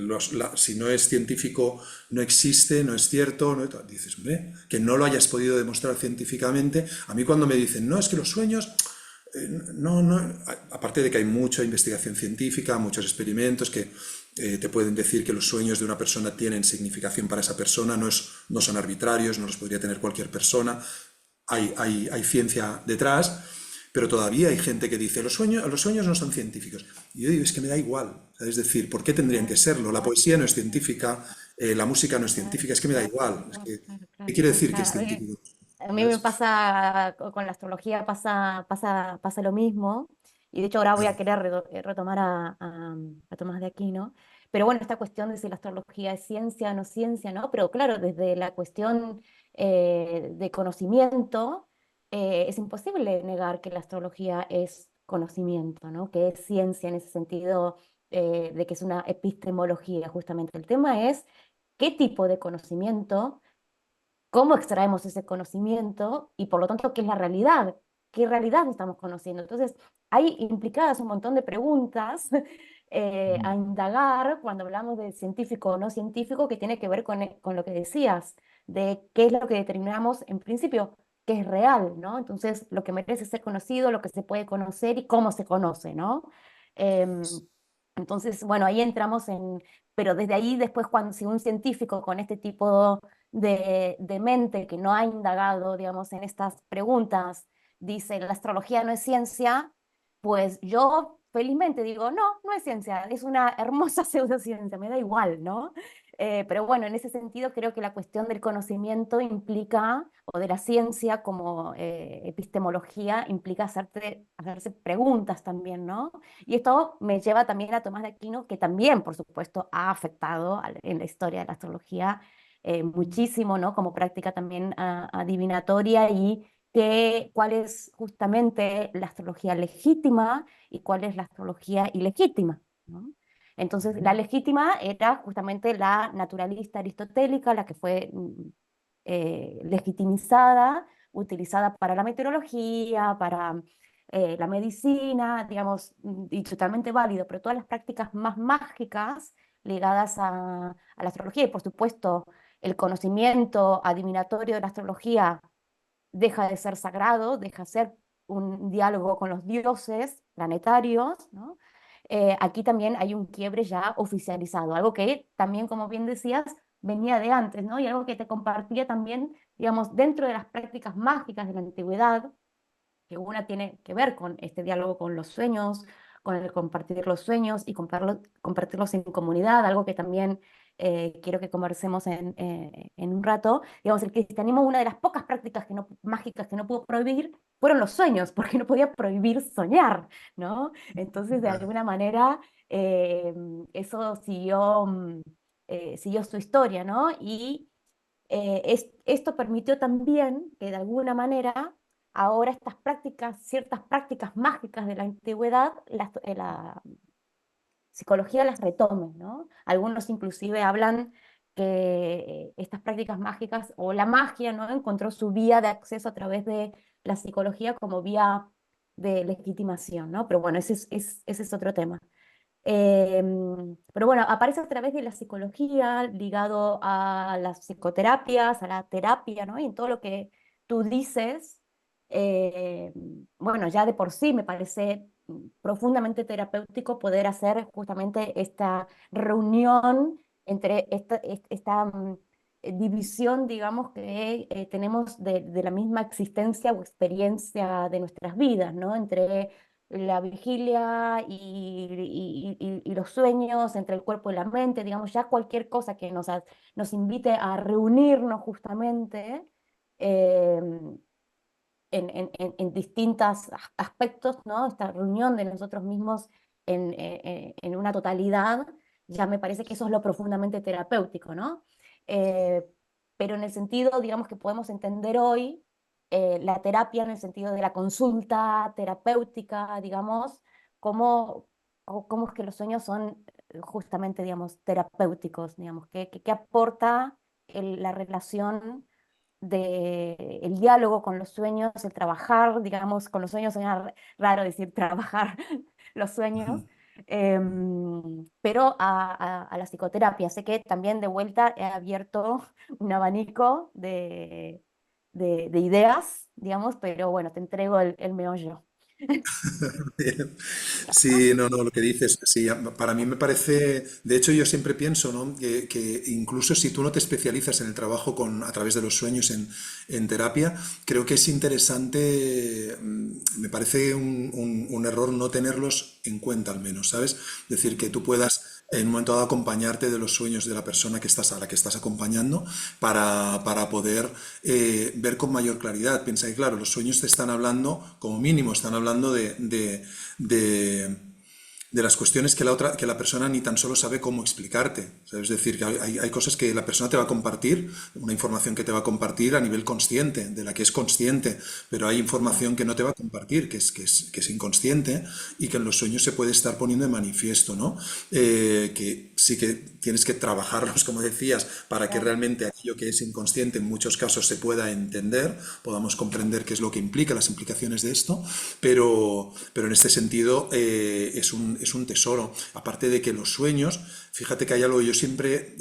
si no es científico, no existe, no es cierto, no, dices, hombre, que no lo hayas podido demostrar científicamente. A mí cuando me dicen, no, es que los sueños, no, no, aparte de que hay mucha investigación científica, muchos experimentos que te pueden decir que los sueños de una persona tienen significación para esa persona, no son arbitrarios, no los podría tener cualquier persona, hay ciencia detrás, pero todavía hay gente que dice, los sueños no son científicos. Y yo digo, es que me da igual. Es decir, ¿por qué tendrían que Claro, serlo? La claro, poesía no es científica, la música no es claro, científica, es que me da igual. Es claro, que, claro, ¿qué claro, quiere claro, decir que es claro. científico? A mí me ¿Sabes? pasa con la astrología, pasa lo mismo. Y de hecho ahora voy a querer retomar a Tomás de Aquino. Pero bueno, esta cuestión de si la astrología es ciencia o no ciencia, ¿no? Pero claro, desde la cuestión de conocimiento, es imposible negar que la astrología es conocimiento, ¿no? Que es ciencia en ese sentido de que es una epistemología, justamente. El tema es qué tipo de conocimiento, cómo extraemos ese conocimiento y por lo tanto qué es la realidad, qué realidad estamos conociendo. Entonces, hay implicadas un montón de preguntas a indagar cuando hablamos de científico o no científico que tiene que ver con lo que decías, de qué es lo que determinamos en principio, qué es real, ¿no? Entonces, lo que merece ser conocido, lo que se puede conocer y cómo se conoce, ¿no? Em, entonces, bueno, ahí entramos en, pero desde ahí después, cuando si un científico con este tipo de mente que no ha indagado, digamos, en estas preguntas, dice, la astrología no es ciencia, pues yo felizmente digo, no, no es ciencia, es una hermosa pseudociencia, me da igual, ¿no? Pero bueno, en ese sentido creo que la cuestión del conocimiento implica, o de la ciencia como epistemología, implica hacerse preguntas también, ¿no? Y esto me lleva también a Tomás de Aquino, que también, por supuesto, ha afectado en la historia de la astrología muchísimo, ¿no? Como práctica también adivinatoria y cuál es justamente la astrología legítima y cuál es la astrología ilegítima, ¿no? Entonces, la legítima era justamente la naturalista aristotélica, la que fue legitimizada, utilizada para la meteorología, para la medicina, digamos, y totalmente válido, pero todas las prácticas más mágicas ligadas a la astrología y por supuesto el conocimiento adivinatorio de la astrología deja de ser sagrado, deja de ser un diálogo con los dioses planetarios, ¿no? Aquí también hay un quiebre ya oficializado, algo que también, como bien decías, venía de antes, ¿no? Y algo que te compartía también, digamos, dentro de las prácticas mágicas de la antigüedad, que una tiene que ver con este diálogo con los sueños, con el compartir los sueños y compartirlos en comunidad, algo que también quiero que conversemos en un rato. Digamos, el cristianismo, una de las pocas prácticas mágicas que no pudo prohibir fueron los sueños, porque no podía prohibir soñar, ¿no? Entonces, de alguna manera, eh, eso siguió su historia, ¿no? Y esto permitió también que de alguna manera ahora estas prácticas, ciertas prácticas mágicas de la antigüedad, la psicología las retome, ¿no? Algunos inclusive hablan que estas prácticas mágicas o la magia, ¿no? Encontró su vía de acceso a través de la psicología como vía de legitimación, ¿no? Pero bueno, ese es otro tema. Pero bueno, aparece a través de la psicología, ligado a las psicoterapias, a la terapia, ¿no? Y en todo lo que tú dices, eh, bueno, ya de por sí me parece profundamente terapéutico poder hacer justamente esta reunión entre esta división, digamos, que tenemos de la misma existencia o experiencia de nuestras vidas, ¿no? Entre la vigilia y los sueños, entre el cuerpo y la mente, digamos, ya cualquier cosa que nos invite a reunirnos justamente eh, en distintos aspectos, ¿no? Esta reunión de nosotros mismos en una totalidad, ya me parece que eso es lo profundamente terapéutico, ¿no? Eh, pero en el sentido, digamos, que podemos entender hoy la terapia en el sentido de la consulta terapéutica, digamos, cómo, cómo es que los sueños son justamente, digamos, terapéuticos, digamos, qué aporta la relación de el diálogo con los sueños, el trabajar, digamos, con los sueños, suena raro decir trabajar los sueños, pero a la psicoterapia. Sé que también de vuelta he abierto un abanico de ideas, digamos, pero bueno, te entrego el meollo. Bien. Sí, no, no, lo que dices, sí, para mí me parece, de hecho yo siempre pienso, ¿no? Que incluso si tú no te especializas en el trabajo a través de los sueños en terapia, creo que es interesante, me parece un error no tenerlos en cuenta al menos, ¿sabes? Es decir, que tú puedas en un momento dado acompañarte de los sueños de la persona a la que estás acompañando para poder ver con mayor claridad. Piensa que, claro, los sueños te están hablando, como mínimo, están hablando de de las cuestiones que la persona ni tan solo sabe cómo explicarte. ¿Sabes? Es decir, que hay cosas que la persona te va a compartir, una información que te va a compartir a nivel consciente, de la que es consciente, pero hay información que no te va a compartir, que es inconsciente y que en los sueños se puede estar poniendo de manifiesto, ¿no? Que sí que tienes que trabajarlos, como decías, para que Claro. realmente aquello que es inconsciente en muchos casos se pueda entender, podamos comprender qué es lo que implica, las implicaciones de esto, pero en este sentido es un tesoro. Aparte de que los sueños, fíjate que hay algo que yo siempre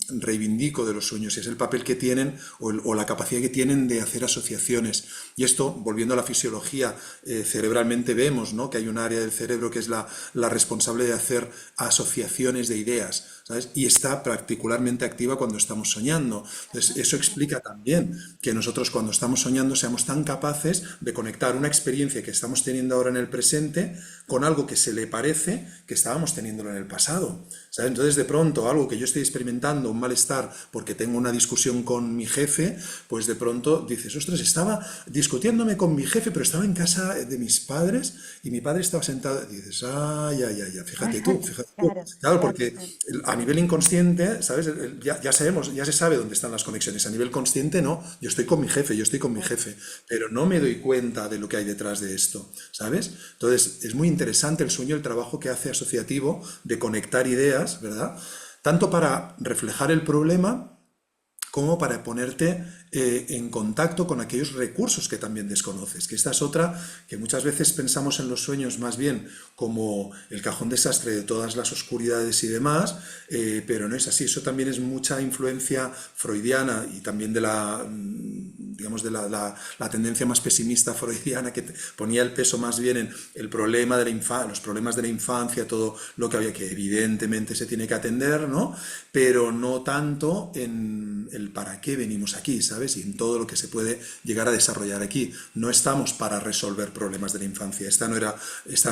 reivindico de los sueños, y es el papel que tienen o la capacidad que tienen de hacer asociaciones. Y esto, volviendo a la fisiología, cerebralmente vemos, ¿no? Que hay un área del cerebro que es la responsable de hacer asociaciones de ideas. ¿Sabes? Y está particularmente activa cuando estamos soñando. Entonces, eso explica también que nosotros cuando estamos soñando seamos tan capaces de conectar una experiencia que estamos teniendo ahora en el presente con algo que se le parece que estábamos teniéndolo en el pasado. ¿Sabes? Entonces, de pronto, algo que yo estoy experimentando, un malestar porque tengo una discusión con mi jefe, pues de pronto dices, ostras, estaba discutiéndome con mi jefe, pero estaba en casa de mis padres y mi padre estaba sentado. Y dices, ay, ay, ay, ay, fíjate tú, fíjate tú. Claro, Claro, claro, porque claro. a nivel inconsciente, ¿sabes? Ya sabemos, ya se sabe dónde están las conexiones. A nivel consciente, no. Yo estoy con mi jefe, yo estoy con mi Claro. jefe, pero no me doy cuenta de lo que hay detrás de esto, ¿sabes? Entonces, es muy interesante el sueño, el trabajo que hace asociativo de conectar ideas, ¿verdad? Tanto para reflejar el problema como para ponerte en contacto con aquellos recursos que también desconoces, que esta es otra que muchas veces pensamos en los sueños más bien como el cajón desastre de todas las oscuridades y demás, pero no es así, eso también es mucha influencia freudiana y también de digamos, de la tendencia más pesimista freudiana que ponía el peso más bien en el problema de la infancia, los problemas de la infancia, todo lo que había que evidentemente se tiene que atender, ¿no? Pero no tanto en el para qué venimos aquí, ¿sabes? Y en todo lo que se puede llegar a desarrollar aquí. No estamos para resolver problemas de la infancia, esta no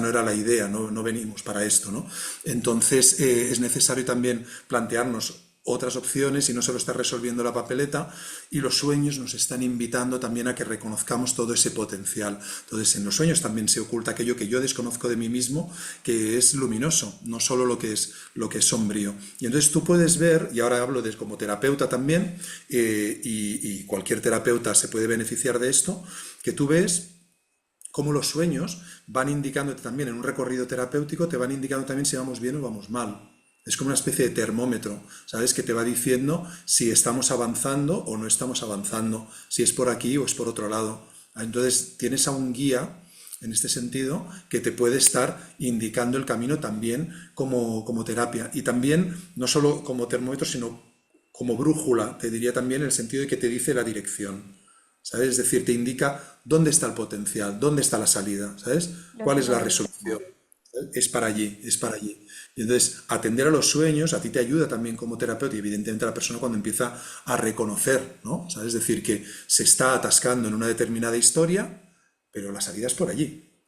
era la idea, no, no venimos para esto, ¿no? Entonces es necesario también plantearnos otras opciones y no solo está resolviendo la papeleta, y los sueños nos están invitando también a que reconozcamos todo ese potencial. Entonces en los sueños también se oculta aquello que yo desconozco de mí mismo, que es luminoso, no solo lo que es sombrío. Y entonces tú puedes ver, y ahora hablo como terapeuta también, y cualquier terapeuta se puede beneficiar de esto, que tú ves cómo los sueños van indicándote también en un recorrido terapéutico, te van indicando también si vamos bien o vamos mal. Es como una especie de termómetro, ¿sabes? Que te va diciendo si estamos avanzando o no estamos avanzando, si es por aquí o es por otro lado. Entonces tienes a un guía, en este sentido, que te puede estar indicando el camino también como terapia. Y también, no solo como termómetro, sino como brújula, te diría también en el sentido de que te dice la dirección. ¿Sabes? Es decir, te indica dónde está el potencial, dónde está la salida, ¿sabes? Lo ¿Cuál que es la voy a hacer. resolución? ¿Sabes? Es para allí, es para allí. Y entonces, atender a los sueños a ti te ayuda también como terapeuta y evidentemente a la persona cuando empieza a reconocer, ¿no? ¿Sabes? Es decir, que se está atascando en una determinada historia, pero la salida es por allí.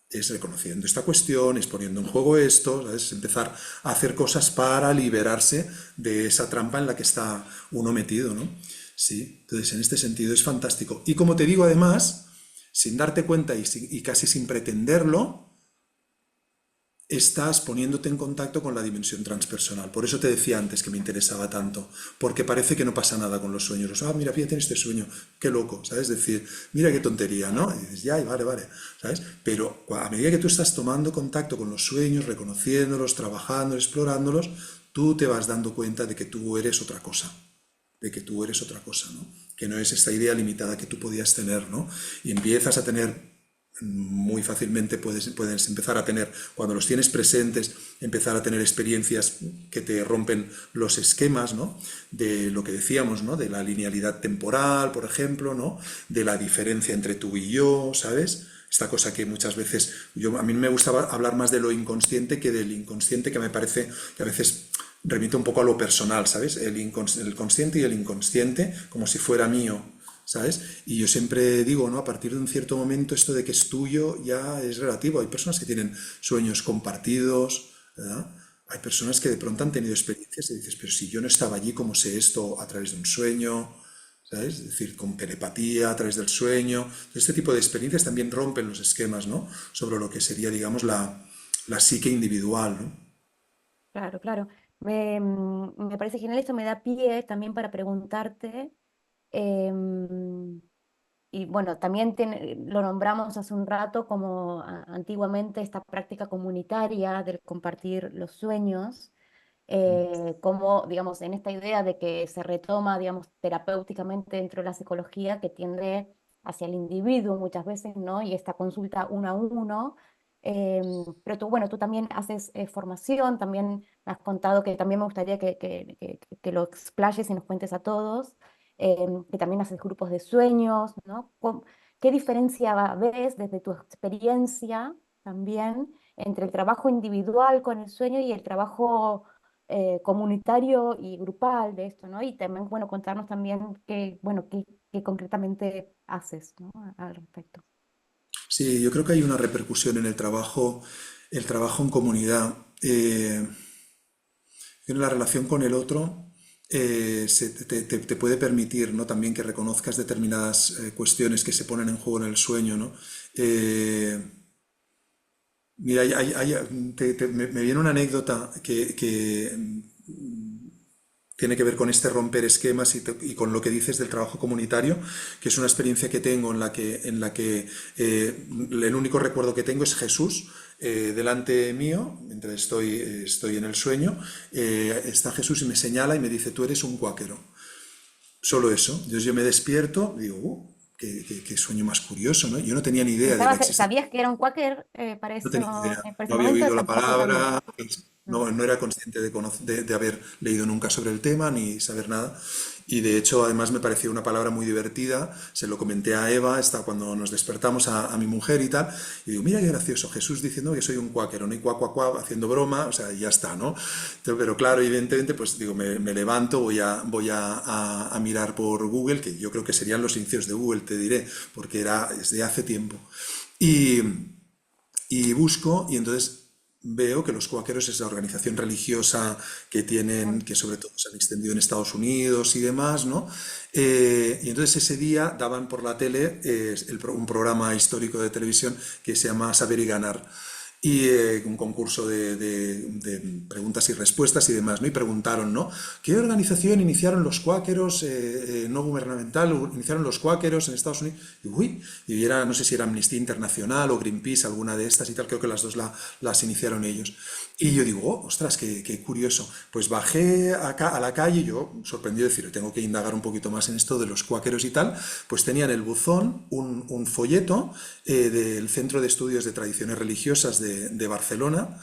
Es reconociendo esta cuestión, es poniendo en juego esto, ¿sabes? Es empezar a hacer cosas para liberarse de esa trampa en la que está uno metido, ¿no? Sí, entonces en este sentido es fantástico. Y como te digo, además, sin darte cuenta y casi sin pretenderlo, estás poniéndote en contacto con la dimensión transpersonal. Por eso te decía antes que me interesaba tanto, porque parece que no pasa nada con los sueños. Ah, mira, fíjate en este sueño, qué loco, ¿sabes? Decir, mira qué tontería, ¿no? Y dices, ya, vale, vale, ¿sabes? Pero a medida que tú estás tomando contacto con los sueños, reconociéndolos, trabajando, explorándolos, tú te vas dando cuenta de que tú eres otra cosa, de que tú eres otra cosa, ¿no? que no es esta idea limitada que tú podías tener, ¿no? Y empiezas a tener muy fácilmente puedes empezar a tener, cuando los tienes presentes, empezar a tener experiencias que te rompen los esquemas, ¿no? De lo que decíamos, ¿no? De la linealidad temporal, por ejemplo, ¿no? De la diferencia entre tú y yo, ¿sabes? Esta cosa que muchas veces, a mí me gustaba hablar más de lo inconsciente que del inconsciente, que me parece que a veces remite un poco a lo personal, ¿sabes? El consciente y el inconsciente, como si fuera mío, ¿sabes? Y yo siempre digo, ¿no? A partir de un cierto momento esto de que es tuyo ya es relativo. Hay personas que tienen sueños compartidos, ¿verdad? Hay personas que de pronto han tenido experiencias y dices, pero si yo no estaba allí, ¿cómo sé esto a través de un sueño? ¿Sabes? Es decir, con telepatía a través del sueño. Este tipo de experiencias también rompen los esquemas, ¿no? Sobre lo que sería, digamos, la psique individual, ¿no? Claro, claro. Me parece genial, esto me da pie también para preguntarte, em, y bueno, también lo nombramos hace un rato como antiguamente esta práctica comunitaria del compartir los sueños, como, digamos, en esta idea de que se retoma, digamos, terapéuticamente dentro de la psicología que tiende hacia el individuo muchas veces, ¿no? Y esta consulta uno a uno. Pero tú, bueno, tú también haces formación, también me has contado que también me gustaría que lo explayes y nos cuentes a todos, que también haces grupos de sueños, ¿no? ¿Qué diferencia ves desde tu experiencia también entre el trabajo individual con el sueño y el trabajo comunitario y grupal de esto, ¿no? Y también, bueno, contarnos también qué, bueno, qué concretamente haces, ¿no? Al respecto. Sí, yo creo que hay una repercusión en el trabajo en comunidad. En la relación con el otro te puede permitir, ¿no? También que reconozcas determinadas cuestiones que se ponen en juego en el sueño, ¿no? Eh, Mira, me viene una anécdota que tiene que ver con este romper esquemas y con lo que dices del trabajo comunitario, que es una experiencia que tengo en la que el único recuerdo que tengo es Jesús delante mío, mientras estoy en el sueño, está Jesús y me señala y me dice, tú eres un cuáquero. Solo eso. Entonces yo me despierto y digo, qué sueño más curioso, ¿no? Yo no tenía ni idea de la existencia. ¿Sabías que era un quaker No tenía idea. para No ese había momento? oído la Tampoco sabía. palabra, No. no era consciente de haber leído nunca sobre el tema ni saber nada. Y de hecho, además me pareció una palabra muy divertida. Se lo comenté a Eva, cuando nos despertamos a mi mujer y tal. Y digo, mira qué gracioso, Jesús diciendo que soy un cuáquero, ¿no? Y cuá, cuá, cuá, haciendo broma, o sea, ya está, ¿no? Pero claro, evidentemente, pues digo, me levanto, voy a mirar por Google, que yo creo que serían los inicios de Google, te diré, porque es de hace tiempo. Y, y busco y entonces veo que los cuáqueros es la organización religiosa que tienen, que sobre todo se han extendido en Estados Unidos y demás, ¿no? Y entonces ese día daban por la tele un programa histórico de televisión que se llama Saber y Ganar. Y un concurso de preguntas y respuestas y demás, ¿no? Y preguntaron, ¿no? ¿Qué organización iniciaron los cuáqueros, no gubernamental, iniciaron los cuáqueros en Estados Unidos? Y, uy, y era, no sé si era Amnistía Internacional o Greenpeace, alguna de estas y tal, creo que las dos las iniciaron ellos. Y yo digo, oh, ostras, qué curioso. Pues bajé a la calle, yo sorprendido de decir, tengo que indagar un poquito más en esto de los cuáqueros y tal, pues tenían en el buzón un folleto del Centro de Estudios de Tradiciones Religiosas de Barcelona,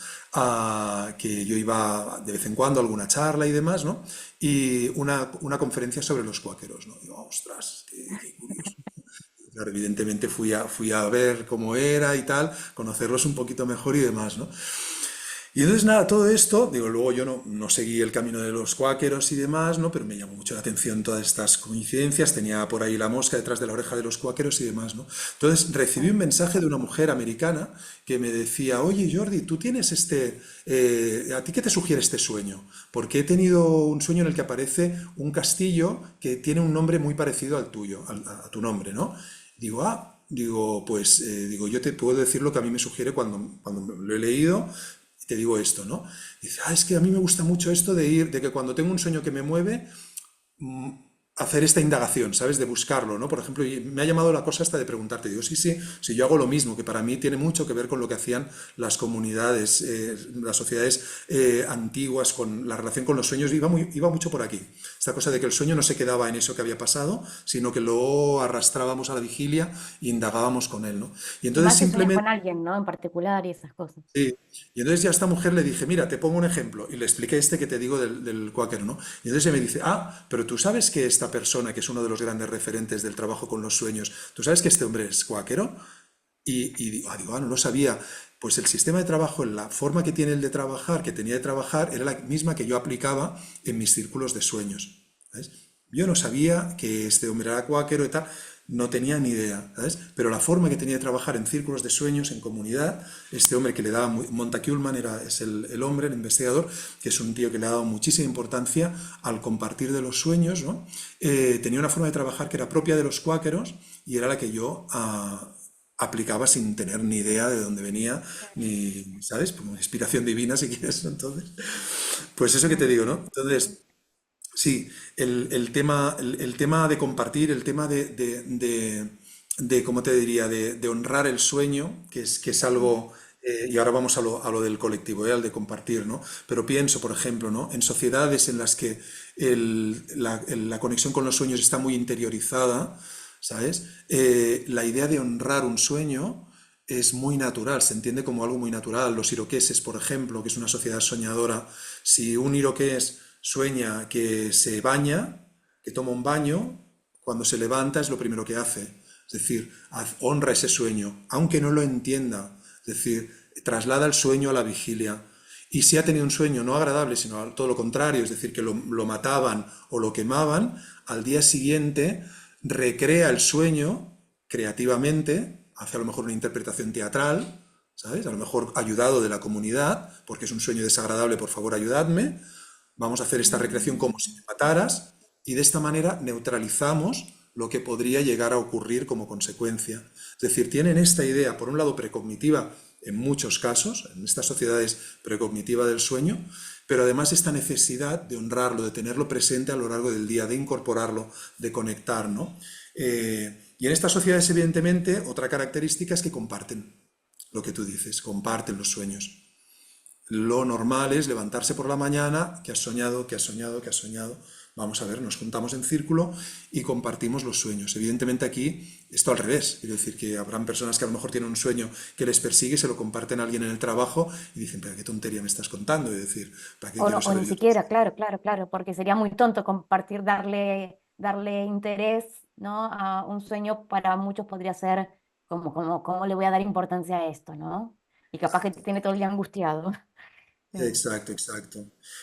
que yo iba de vez en cuando a alguna charla y demás, ¿no? Y una conferencia sobre los cuáqueros, ¿no? Y digo, ostras, qué curioso. Claro, evidentemente fui a ver cómo era y tal, conocerlos un poquito mejor y demás, ¿no? Y entonces nada, todo esto, digo, luego yo no seguí el camino de los cuáqueros y demás, ¿no? Pero me llamó mucho la atención todas estas coincidencias, tenía por ahí la mosca detrás de la oreja de los cuáqueros y demás, ¿no? Entonces recibí un mensaje de una mujer americana que me decía, oye Jordi, tú tienes ¿a ti qué te sugiere este sueño? Porque he tenido un sueño en el que aparece un castillo que tiene un nombre muy parecido al tuyo, a tu nombre, ¿no? Digo, digo, yo te puedo decir lo que a mí me sugiere cuando lo he leído, te digo esto, ¿no? Dice, es que a mí me gusta mucho esto de que cuando tengo un sueño que me mueve, hacer esta indagación, ¿sabes? De buscarlo, ¿no? Por ejemplo, y me ha llamado la cosa hasta de preguntarte, digo, sí, sí, sí, yo hago lo mismo, que para mí tiene mucho que ver con lo que hacían las comunidades, las sociedades antiguas, con la relación con los sueños, iba mucho por aquí. Esta cosa de que el sueño no se quedaba en eso que había pasado, sino que lo arrastrábamos a la vigilia e indagábamos con él, ¿no? Y Y entonces más si sueñas con simplemente alguien, ¿no? En particular y esas cosas. sí. Y entonces ya a esta mujer le dije, mira, te pongo un ejemplo. Y le expliqué este que te digo del cuáquero, ¿no? Y entonces ella me dice, ah, pero tú sabes que esta persona, que es uno de los grandes referentes del trabajo con los sueños, ¿tú sabes que este hombre es cuáquero? Y digo, no lo sabía. Pues el sistema de trabajo, la forma que tiene él de trabajar, que tenía de trabajar, era la misma que yo aplicaba en mis círculos de sueños. ¿Sabes? Yo no sabía que este hombre era cuáquero y tal, no tenía ni idea, ¿sabes? Pero la forma que tenía de trabajar en círculos de sueños, en comunidad, este hombre que le daba, Montague Ullman es el hombre, el investigador, que es un tío que le ha dado muchísima importancia al compartir de los sueños, ¿no? Tenía una forma de trabajar que era propia de los cuáqueros y era la que yo aplicaba sin tener ni idea de dónde venía, ni, ¿sabes? Como inspiración divina, si quieres, ¿no? Entonces, pues eso que te digo, ¿no? Entonces, sí, el tema de compartir, el tema ¿cómo te diría?, de honrar el sueño, que es algo, y ahora vamos a lo del colectivo, al de compartir, ¿no? Pero pienso, por ejemplo, ¿no? En sociedades en las que la conexión con los sueños está muy interiorizada, ¿sabes? La idea de honrar un sueño es muy natural, se entiende como algo muy natural. Los iroqueses, por ejemplo, que es una sociedad soñadora, si un iroqués sueña que se baña, que toma un baño, cuando se levanta es lo primero que hace. Es decir, honra ese sueño, aunque no lo entienda. Es decir, traslada el sueño a la vigilia. Y si ha tenido un sueño no agradable, sino todo lo contrario, es decir, que lo mataban o lo quemaban, al día siguiente recrea el sueño creativamente, hace a lo mejor una interpretación teatral, ¿sabes? A lo mejor ayudado de la comunidad, porque es un sueño desagradable, por favor ayudadme, vamos a hacer esta recreación Mm, como si me mataras, y de esta manera neutralizamos lo que podría llegar a ocurrir como consecuencia. Es decir, tienen esta idea, por un lado, precognitiva en muchos casos, en estas sociedades precognitiva del sueño, pero además esta necesidad de honrarlo, de tenerlo presente a lo largo del día, de incorporarlo, de conectar, ¿no? Y en estas sociedades, evidentemente, otra característica es que comparten lo que tú dices, comparten los sueños. Lo normal es levantarse por la mañana, que has soñado, que has soñado, que has soñado. Vamos a ver, nos juntamos en círculo y compartimos los sueños. Evidentemente aquí, esto al revés. Quiero decir que habrán personas que a lo mejor tienen un sueño que les persigue, se lo comparten a alguien en el trabajo y dicen, pero qué tontería me estás contando. Es decir, ¿para qué O, no, quiero o saber ni yo? siquiera, claro, claro, claro, porque sería muy tonto compartir, darle interés, ¿no? A un sueño para muchos podría ser ¿cómo le voy a dar importancia a esto, ¿no? Y capaz que te tiene todo el día angustiado. Sí. Exacto, exacto.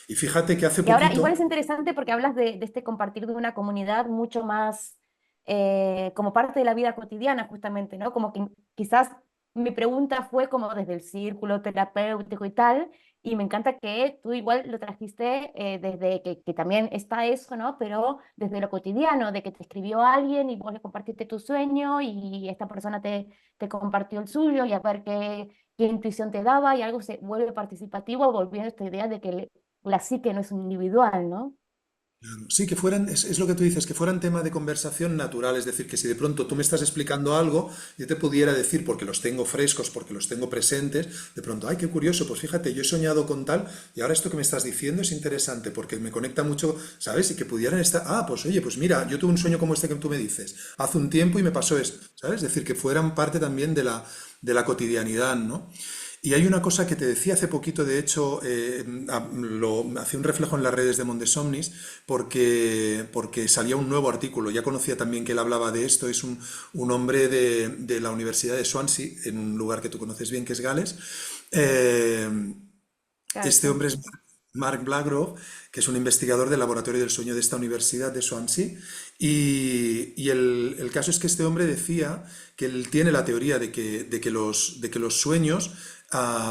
Y fíjate que hace Y ahora, igual poquito, es interesante porque hablas de este compartir de una comunidad mucho más como parte de la vida cotidiana, justamente, ¿no? Como que quizás mi pregunta fue como desde el círculo terapéutico y tal, y me encanta que tú igual lo trajiste desde que también está eso, ¿no? Pero desde lo cotidiano, de que te escribió alguien y vos le compartiste tu sueño y esta persona te compartió el suyo y a ver qué intuición te daba y algo se vuelve participativo, volviendo a esta idea de que la psique no es un individual, ¿no? claro, sí, que fueran, es lo que tú dices, que fueran tema de conversación natural, es decir, que si de pronto tú me estás explicando algo, yo te pudiera decir, porque los tengo frescos, porque los tengo presentes, de pronto, ay, qué curioso, pues fíjate, yo he soñado con tal, y ahora esto que me estás diciendo es interesante, porque me conecta mucho, ¿sabes? Y que pudieran estar, ah, pues oye, pues mira, yo tuve un sueño como este que tú me dices, hace un tiempo y me pasó esto, ¿sabes? Es decir, que fueran parte también de la cotidianidad, ¿no? Y hay una cosa que te decía hace poquito, de hecho, hacía un reflejo en las redes de Mondesomnis, porque salía un nuevo artículo. Ya conocía también que él hablaba de esto. Es un hombre de la Universidad de Swansea, en un lugar que tú conoces bien, que es Gales. Eh, Claro, este sí. hombre es Mark Blagrove, que es un investigador del Laboratorio del Sueño de esta Universidad de Swansea. Y el caso es que este hombre decía que él tiene la teoría de que los sueños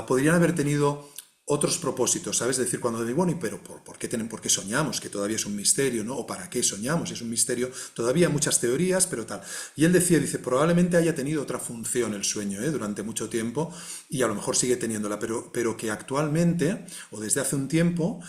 podrían haber tenido otros propósitos, ¿sabes? Es decir, cuando digo, bueno, ¿y pero por qué soñamos? Que todavía es un misterio, ¿no? ¿O para qué soñamos? Es un misterio. Todavía hay muchas teorías, pero tal. Y él decía, dice, probablemente haya tenido otra función el sueño, ¿eh? Durante mucho tiempo, y a lo mejor sigue teniéndola, pero que actualmente, o desde hace un tiempo,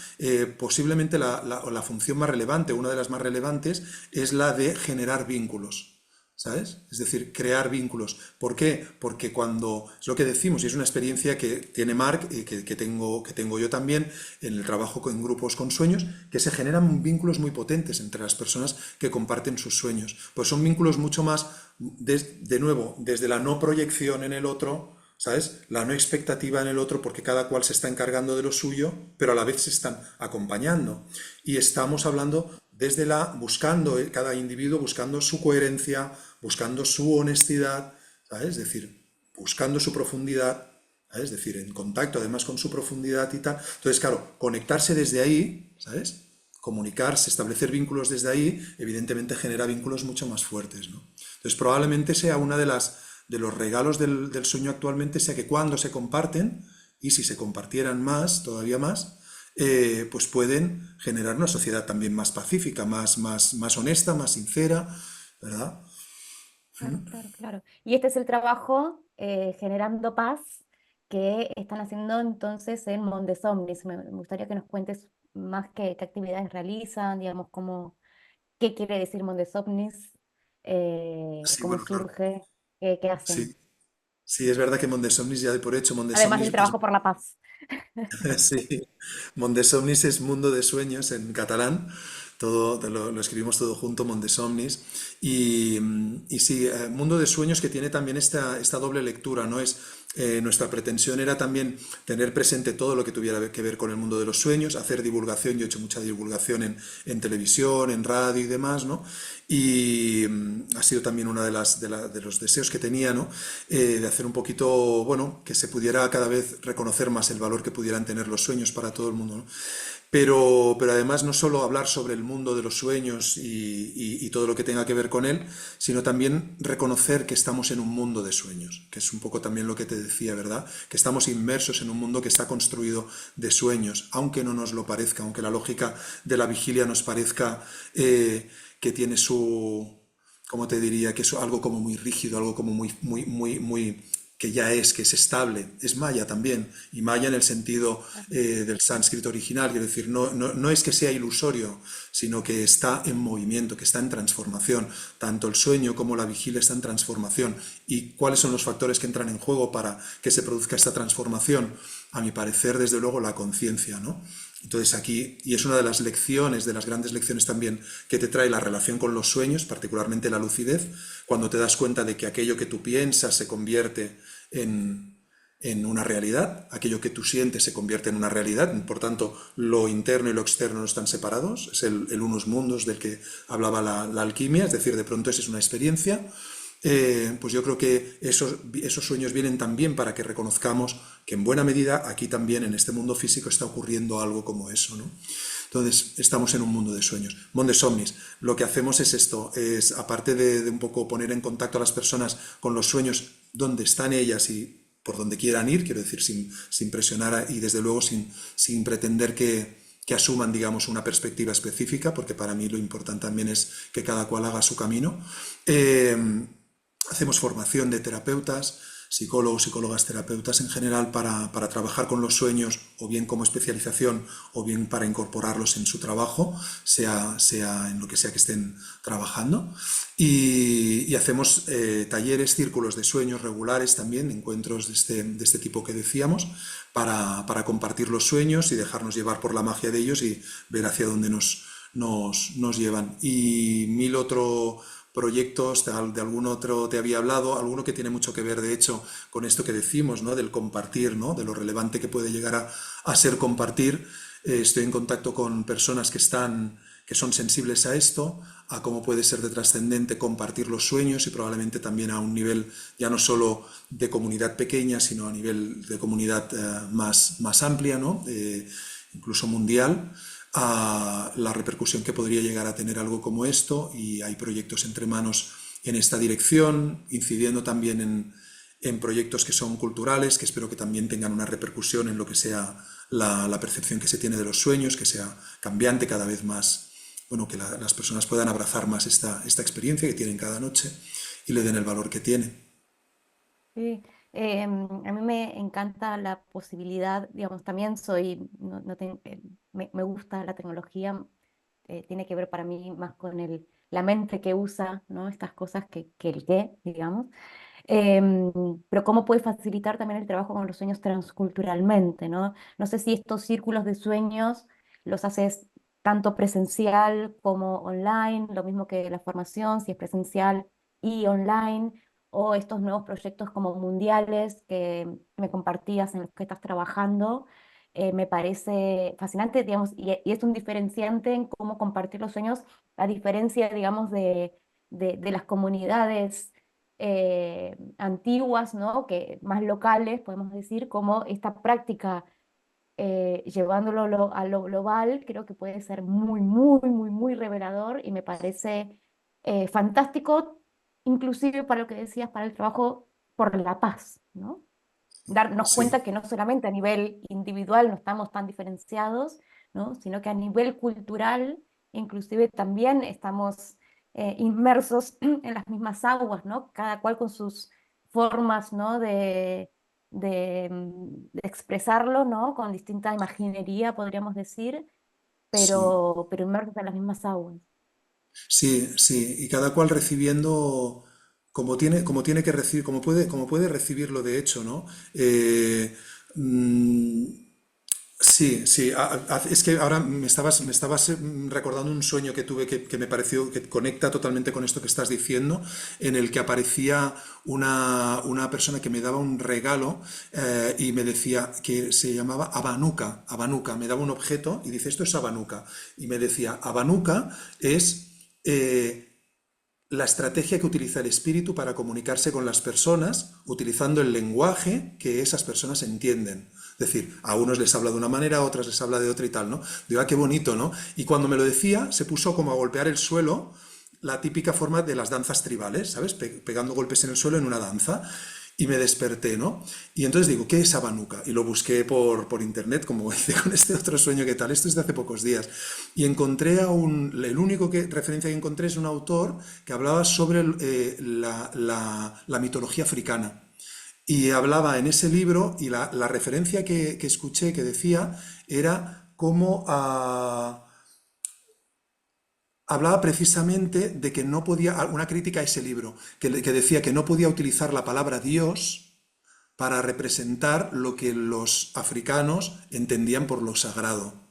posiblemente la función más relevante, una de las más relevantes, es la de generar vínculos. ¿Sabes? Es decir, crear vínculos. ¿Por qué? Porque cuando, es lo que decimos, y es una experiencia que tiene Marc, que tengo yo también en el trabajo en grupos con sueños, que se generan vínculos muy potentes entre las personas que comparten sus sueños. Pues son vínculos mucho más, de nuevo, desde la no proyección en el otro, ¿sabes? La no expectativa en el otro porque cada cual se está encargando de lo suyo, pero a la vez se están acompañando. Y estamos hablando desde buscando, cada individuo buscando su coherencia, buscando su honestidad, ¿sabes? Es decir, buscando su profundidad, ¿sabes? Es decir, en contacto además con su profundidad y tal. Entonces, claro, conectarse desde ahí, ¿sabes? Comunicarse, establecer vínculos desde ahí, evidentemente genera vínculos mucho más fuertes, ¿no? Entonces, probablemente sea una de los regalos del sueño actualmente, sea que cuando se comparten, y si se compartieran más, todavía más, pues pueden generar una sociedad también más pacífica, más honesta, más sincera, ¿verdad? Claro, claro, claro. Y este es el trabajo generando paz que están haciendo entonces en Mondes Omnis. Me gustaría que nos cuentes más qué actividades realizan, digamos, qué quiere decir Mondes Omnis, Sí, cómo bueno, claro. surge, qué hacen. Sí, sí, es verdad que Mondesomnis ya de por hecho, Además Mondesomnis, del pues trabajo por la paz. sí, Mondesomnis es mundo de sueños en catalán, todo lo escribimos todo junto, Mondesomnis, y sí, mundo de sueños que tiene también esta doble lectura, ¿no? Nuestra pretensión era también tener presente todo lo que tuviera que ver con el mundo de los sueños, hacer divulgación, yo he hecho mucha divulgación en televisión, en radio y demás, ¿no? Y ha sido también uno de los deseos que tenía, ¿no? De hacer un poquito, bueno, que se pudiera cada vez reconocer más el valor que pudieran tener los sueños para todo el mundo, ¿no? Pero además no solo hablar sobre el mundo de los sueños y todo lo que tenga que ver con él, sino también reconocer que estamos en un mundo de sueños, que es un poco también lo que te decía, ¿verdad? Que estamos inmersos en un mundo que está construido de sueños, aunque no nos lo parezca, aunque la lógica de la vigilia nos parezca que tiene su, ¿cómo te diría? Que es algo como muy rígido, algo como muy que es estable, es maya también, y maya en el sentido del sánscrito original, quiero decir, no es que sea ilusorio, sino que está en movimiento, que está en transformación. Tanto el sueño como la vigilia está en transformación. ¿Y cuáles son los factores que entran en juego para que se produzca esta transformación? A mi parecer, desde luego, la conciencia, ¿no? Entonces aquí, y es una de las lecciones, de las grandes lecciones también que te trae la relación con los sueños, particularmente la lucidez, cuando te das cuenta de que aquello que tú piensas se convierte en una realidad, aquello que tú sientes se convierte en una realidad, por tanto lo interno y lo externo no están separados, es el unus mundus del que hablaba la alquimia, es decir, de pronto esa es una experiencia. Pues yo creo que esos sueños vienen también para que reconozcamos que en buena medida aquí también en este mundo físico está ocurriendo algo como eso, ¿no? Entonces estamos en un mundo de sueños. Mondes Omnis, lo que hacemos es esto, es aparte de un poco poner en contacto a las personas con los sueños donde están ellas y por donde quieran ir, quiero decir, sin presionar y desde luego sin pretender que asuman, digamos, una perspectiva específica, porque para mí lo importante también es que cada cual haga su camino. Hacemos formación de terapeutas, psicólogos, psicólogas, terapeutas en general para trabajar con los sueños, o bien como especialización, o bien para incorporarlos en su trabajo, sea en lo que sea que estén trabajando. Y hacemos talleres, círculos de sueños regulares también, encuentros de este tipo que decíamos, para compartir los sueños y dejarnos llevar por la magia de ellos y ver hacia dónde nos llevan. Y mil otros proyectos, de algún otro te había hablado, alguno que tiene mucho que ver, de hecho, con esto que decimos, ¿no? Del compartir, ¿no? De lo relevante que puede llegar a ser compartir. Estoy en contacto con personas que son sensibles a esto, a cómo puede ser de trascendente compartir los sueños y probablemente también a un nivel ya no solo de comunidad pequeña, sino a nivel de comunidad más amplia, ¿no? Incluso mundial, a la repercusión que podría llegar a tener algo como esto, y hay proyectos entre manos en esta dirección, incidiendo también en proyectos que son culturales, que espero que también tengan una repercusión en lo que sea la percepción que se tiene de los sueños, que sea cambiante cada vez más, bueno, que las personas puedan abrazar más esta experiencia que tienen cada noche y le den el valor que tiene. Sí, a mí me encanta la posibilidad, digamos, también soy, me gusta la tecnología, tiene que ver para mí más con la mente que usa, ¿no? Estas cosas que el qué, digamos. Em, pero cómo puede facilitar también el trabajo con los sueños transculturalmente, ¿no? No sé si estos círculos de sueños los haces tanto presencial como online, lo mismo que la formación, si es presencial y online, o estos nuevos proyectos como mundiales que me compartías en los que estás trabajando. Me parece fascinante, digamos, y es un diferenciante en cómo compartir los sueños, a diferencia, digamos, de las comunidades antiguas, ¿no? Que, más locales, podemos decir, como esta práctica, llevándolo a lo global, creo que puede ser muy, muy, muy, muy revelador y me parece fantástico, inclusive para lo que decías, para el trabajo por la paz, ¿no? Darnos Sí, cuenta que no solamente a nivel individual no estamos tan diferenciados, ¿no? Sino que a nivel cultural, inclusive también estamos inmersos en las mismas aguas, ¿no? Cada cual con sus formas, ¿no? De expresarlo, ¿no? Con distinta imaginería, podríamos decir, sí. pero inmersos en las mismas aguas. Sí, sí, y cada cual recibiendo como tiene que recibir, como puede recibirlo de hecho, ¿no? Mm, sí, sí, es que ahora me estabas recordando un sueño que tuve que me pareció que conecta totalmente con esto que estás diciendo, en el que aparecía una persona que me daba un regalo y me decía que se llamaba Abanuca, Abanuca, me daba un objeto y dice, esto es Abanuca, y me decía, Abanuca es la estrategia que utiliza el espíritu para comunicarse con las personas, utilizando el lenguaje que esas personas entienden. Es decir, a unos les habla de una manera, a otras les habla de otra y tal, ¿no? Digo, ah, qué bonito, ¿no? Y cuando me lo decía, se puso como a golpear el suelo, la típica forma de las danzas tribales, ¿sabes? Pegando golpes en el suelo en una danza. Y me desperté, ¿no? Y entonces digo, ¿qué es Abanuca? Y lo busqué por internet, como hice con este otro sueño que tal. Esto es de hace pocos días. Y encontré el único referencia que encontré es un autor que hablaba sobre la mitología africana. Y hablaba en ese libro, y la referencia que escuché que decía era cómo hablaba precisamente de que no podía, una crítica a ese libro, que decía que no podía utilizar la palabra Dios para representar lo que los africanos entendían por lo sagrado.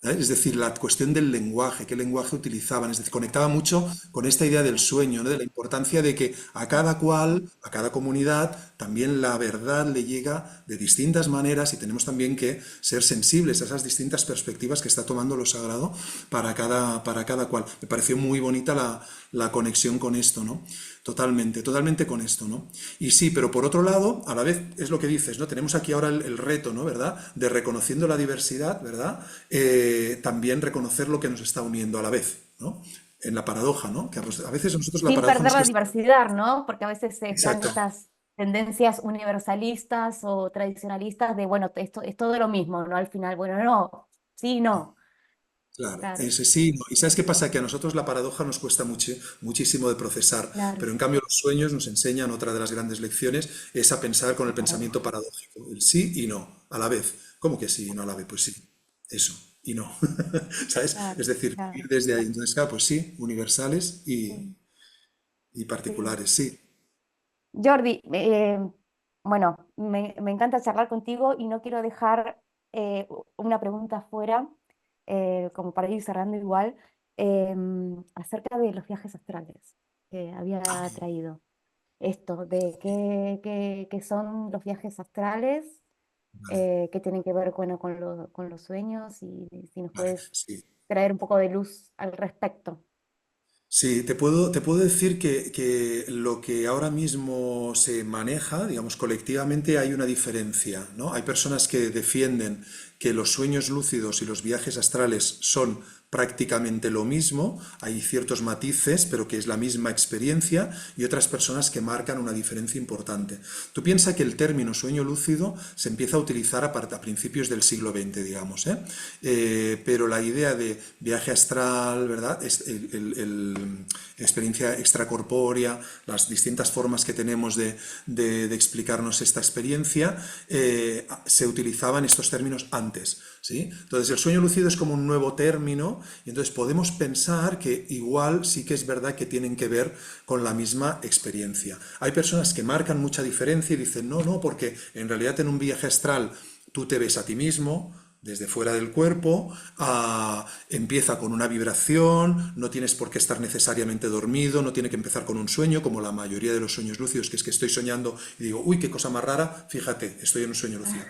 Es decir, la cuestión del lenguaje, qué lenguaje utilizaban, es decir, conectaba mucho con esta idea del sueño, ¿no? De la importancia de que a cada cual, a cada comunidad, también la verdad le llega de distintas maneras y tenemos también que ser sensibles a esas distintas perspectivas que está tomando lo sagrado para cada cual. Me pareció muy bonita la conexión con esto, ¿no? Totalmente, totalmente con esto, ¿no? Y sí, pero por otro lado, a la vez es lo que dices, ¿no? Tenemos aquí ahora el reto, ¿no? ¿Verdad? De reconociendo la diversidad, ¿verdad? También reconocer lo que nos está uniendo a la vez, ¿no? En la paradoja, ¿no? Que a veces a nosotros la Sin paradoja perder nos la cuesta. diversidad, ¿no? Porque a veces están Exacto, estas tendencias universalistas o tradicionalistas de, bueno, esto es todo lo mismo, ¿no? Al final, bueno, no, sí, no, claro, claro, ese sí, ¿no? ¿Y sabes qué pasa? Que a nosotros la paradoja nos cuesta muchísimo de procesar, claro, pero en cambio los sueños nos enseñan, otra de las grandes lecciones, es a pensar con la el pensamiento paradoja. paradójico, el sí y no, a la vez. ¿Cómo que sí y no a la vez? Pues sí, eso, y no. ¿Sabes? Claro, Es decir, ir claro. desde ahí. Entonces, claro, pues sí, universales Sí, y sí. particulares, sí. Jordi, bueno, me encanta charlar contigo y no quiero dejar una pregunta fuera, como para ir cerrando igual, acerca de los viajes astrales que había traído. Esto, de qué son los viajes astrales, qué tienen que ver, bueno, con los sueños y si nos Vale, puedes sí. traer un poco de luz al respecto. Sí, te puedo decir que lo que ahora mismo se maneja, digamos, colectivamente hay una diferencia, ¿no? Hay personas que defienden que los sueños lúcidos y los viajes astrales son prácticamente lo mismo, hay ciertos matices, pero que es la misma experiencia, y otras personas que marcan una diferencia importante. Tú piensas que el término sueño lúcido se empieza a utilizar a principios del siglo XX, digamos, ¿eh? Pero la idea de viaje astral, ¿verdad? Es experiencia extracorpórea, las distintas formas que tenemos de explicarnos esta experiencia, se utilizaban estos términos antes, ¿sí? Entonces el sueño lúcido es como un nuevo término y entonces podemos pensar que igual sí que es verdad que tienen que ver con la misma experiencia. Hay personas que marcan mucha diferencia y dicen, no, no, porque en realidad en un viaje astral tú te ves a ti mismo, desde fuera del cuerpo, empieza con una vibración, no tienes por qué estar necesariamente dormido, no tiene que empezar con un sueño, como la mayoría de los sueños lúcidos, que es que estoy soñando y digo, uy, qué cosa más rara, fíjate, estoy en un sueño lúcido.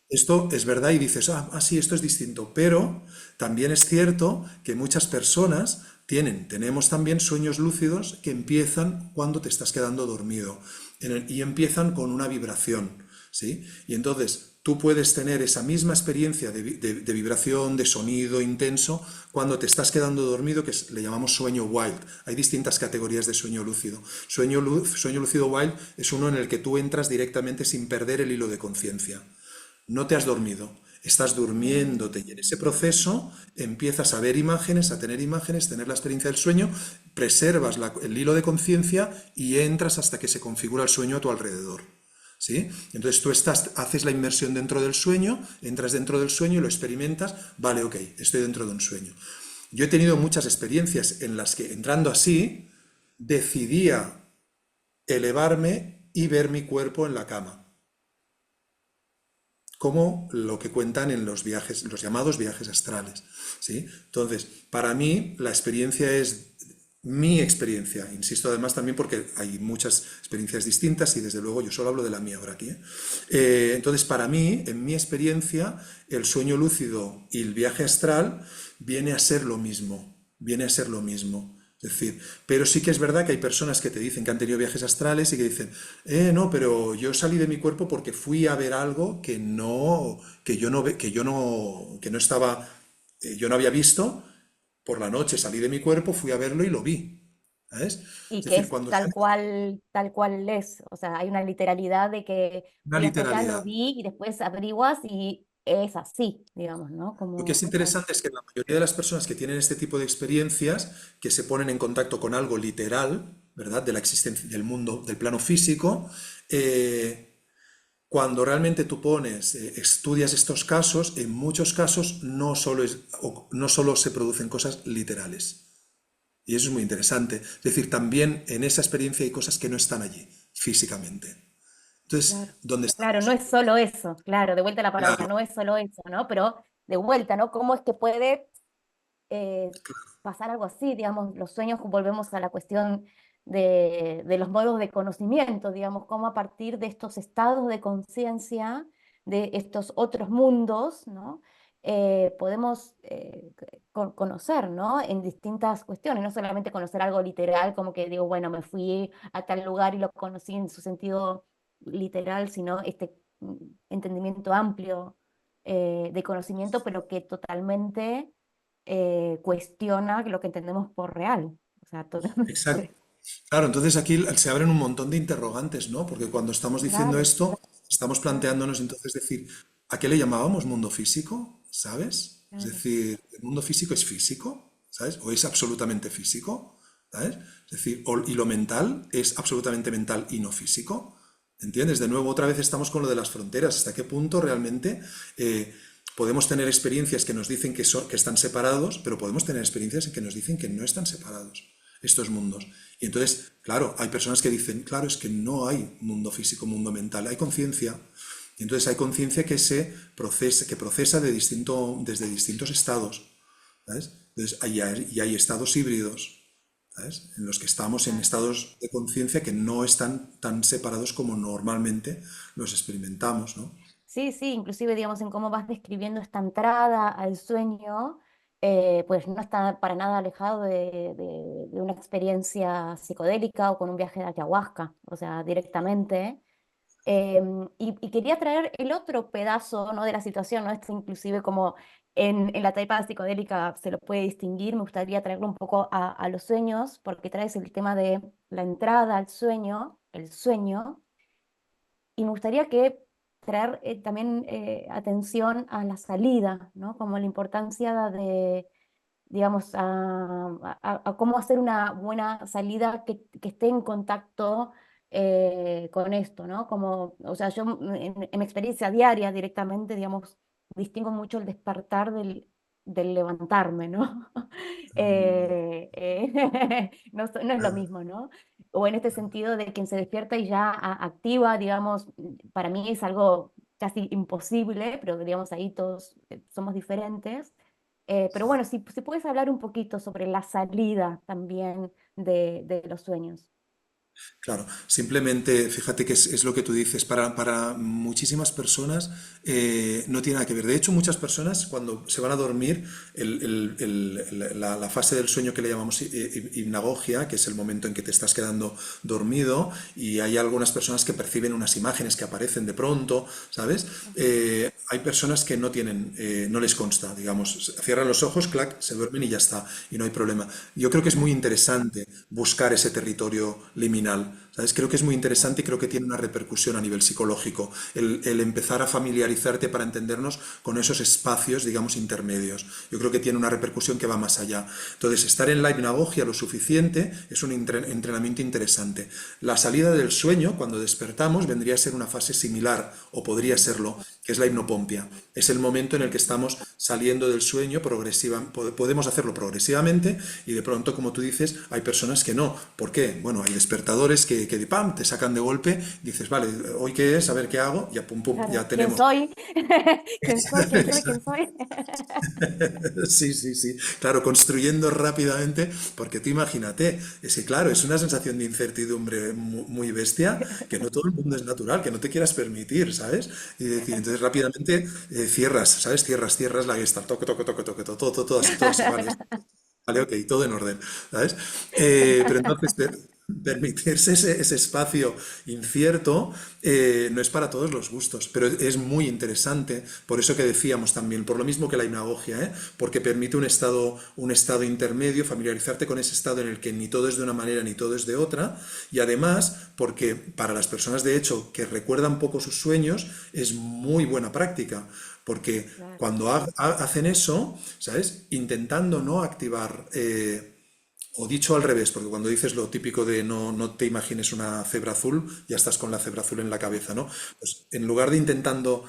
Esto es verdad y dices, sí, esto es distinto, pero también es cierto que muchas personas tenemos también sueños lúcidos que empiezan cuando te estás quedando dormido y empiezan con una vibración, ¿sí? Y entonces tú puedes tener esa misma experiencia de vibración, de sonido intenso, cuando te estás quedando dormido, que le llamamos sueño wild. Hay distintas categorías de sueño lúcido. Sueño lúcido wild es uno en el que tú entras directamente sin perder el hilo de conciencia. No te has dormido, estás durmiéndote y en ese proceso empiezas a ver imágenes, a tener la experiencia del sueño, preservas el hilo de conciencia y entras hasta que se configura el sueño a tu alrededor. ¿Sí? Entonces tú haces la inmersión dentro del sueño, entras dentro del sueño y lo experimentas, vale, ok, estoy dentro de un sueño. Yo he tenido muchas experiencias en las que entrando así, decidía elevarme y ver mi cuerpo en la cama, como lo que cuentan en los viajes, los llamados viajes astrales, ¿sí? Entonces, para mí la experiencia es mi experiencia, insisto además también porque hay muchas experiencias distintas y desde luego yo solo hablo de la mía ahora aquí, ¿eh? Entonces, para mí, en mi experiencia, el sueño lúcido y el viaje astral viene a ser lo mismo, viene a ser lo mismo. Es decir, pero sí que es verdad que hay personas que te dicen que han tenido viajes astrales y que dicen, no, pero yo salí de mi cuerpo porque fui a ver algo que no estaba, yo no había visto, por la noche salí de mi cuerpo, fui a verlo y lo vi. ¿Sabes? Y Es que decir, es cuando tal cual es. O sea, hay una literalidad de que una fui hasta allá, lo literalidad. vi y después averiguas y es así, digamos, ¿no? Lo que es Como, interesante es que la mayoría de las personas que tienen este tipo de experiencias, que se ponen en contacto con algo literal, ¿verdad? De la existencia del mundo, del plano físico, cuando realmente tú estudias estos casos, en muchos casos no solo se producen cosas literales. Y eso es muy interesante. Es decir, también en esa experiencia hay cosas que no están allí físicamente. claro. Entonces, ¿dónde Claro, no estamos? es solo eso, claro, de vuelta la paradoja, Claro, no es solo eso, ¿no? Pero de vuelta, ¿no? ¿Cómo es que puede eh, pasar algo así? Digamos, los sueños, volvemos a la cuestión de los modos de conocimiento, digamos, cómo a partir de estos estados de conciencia, de estos otros mundos, ¿no? Podemos conocer, ¿no? En distintas cuestiones, no solamente conocer algo literal, como que digo, bueno, me fui a tal lugar y lo conocí en su sentido literal, sino este entendimiento amplio de conocimiento, pero que totalmente cuestiona lo que entendemos por real. O sea, exacto. totalmente. Claro, entonces aquí se abren un montón de interrogantes, ¿no? Porque cuando estamos diciendo Claro, esto, estamos claro, planteándonos entonces decir, ¿a qué le llamábamos mundo físico? ¿Sabes? Es claro. decir, ¿el mundo físico es físico? ¿Sabes? ¿O es absolutamente físico? ¿Sabes? Es decir, y lo mental es absolutamente mental y no físico. ¿Entiendes? De nuevo, otra vez estamos con lo de las fronteras. ¿Hasta qué punto realmente podemos tener experiencias que nos dicen que están separados, pero podemos tener experiencias en que nos dicen que no están separados estos mundos? Y entonces, claro, hay personas que dicen, claro, es que no hay mundo físico, mundo mental, hay conciencia. Y entonces hay conciencia que procesa desde distintos estados, ¿sabes? Entonces, y hay estados híbridos, ¿sabes? En los que estamos en Claro. estados de conciencia que no están tan separados como normalmente los experimentamos, ¿no? Sí, sí, inclusive, digamos, en cómo vas describiendo esta entrada al sueño, pues no está para nada alejado de una experiencia psicodélica o con un viaje de ayahuasca, o sea, directamente. Y quería traer el otro pedazo, ¿no? de la situación, ¿no? Este inclusive como en la etapa psicodélica se lo puede distinguir, me gustaría traerlo un poco a los sueños, porque traes el tema de la entrada al sueño, el sueño, y me gustaría que traer también atención a la salida, ¿no? Como la importancia de digamos, a cómo hacer una buena salida que esté en contacto con esto, ¿no? Como, o sea, yo en mi experiencia diaria directamente, digamos, distingo mucho el despertar del levantarme, ¿no? Mm, No, no es lo claro, mismo, ¿no? O en este sentido de quien se despierta y ya activa, digamos, para mí es algo casi imposible, pero digamos ahí todos somos diferentes. Pero bueno, si puedes hablar un poquito sobre la salida también de los sueños. claro, simplemente fíjate que es lo que tú dices, para muchísimas personas no tiene nada que ver. De hecho, muchas personas cuando se van a dormir, la fase del sueño que le llamamos hipnagogia, que es el momento en que te estás quedando dormido, y hay algunas personas que perciben unas imágenes que aparecen de pronto, ¿sabes? Ujú. Hay personas que no tienen, no les consta, digamos, cierran los ojos, clac, se duermen y ya está, y no hay problema. Yo creo que es muy Claro, interesante buscar ese territorio liminal. ¿Sabes? Creo que es muy claro. interesante y creo que tiene una repercusión a nivel psicológico el empezar a familiarizarte para entendernos con esos espacios, digamos, intermedios. Yo creo que tiene una repercusión que va más allá. Entonces, estar en la hipnagogia lo suficiente es un entrenamiento interesante. La salida del sueño, cuando despertamos, vendría a ser una fase similar, o podría serlo, que es la hipnopompia. Es el momento en el que estamos saliendo del sueño progresiva, podemos hacerlo progresivamente y de pronto, como tú dices, hay personas que no. ¿Por qué? Bueno, hay despertadores que ¡pam! Te sacan de golpe, dices, vale, ¿hoy qué es? A ver qué hago, ya pum pum, Claro. ya ¿Quién tenemos. soy? ¿Quién soy? ¿Quién soy? ¿Quién soy? Sí, sí, sí. Claro, construyendo rápidamente, porque tú imagínate, es que claro, es una sensación de incertidumbre muy bestia, que no todo el mundo es natural, que no te quieras permitir, ¿sabes? Y decir, entonces rápidamente cierras, ¿sabes? Cierras la Gestalt, toque, toque, toque, toque, todo así, vale, vale, ok, todo en orden, ¿sabes? Pero entonces permitirse ese espacio incierto no es para todos los gustos, pero es muy interesante, por eso que decíamos también, por lo mismo que la hipnagogia, ¿eh? Porque permite un estado intermedio, familiarizarte con ese estado en el que ni todo es de una manera ni todo es de otra, y además porque para las personas de hecho que recuerdan poco sus sueños es muy buena práctica, porque Claro. cuando hacen eso, ¿sabes? Intentando no activar, o dicho al revés, porque cuando dices lo típico de no te imagines una cebra azul, ya estás con la cebra azul en la cabeza, ¿no? Pues en lugar de intentando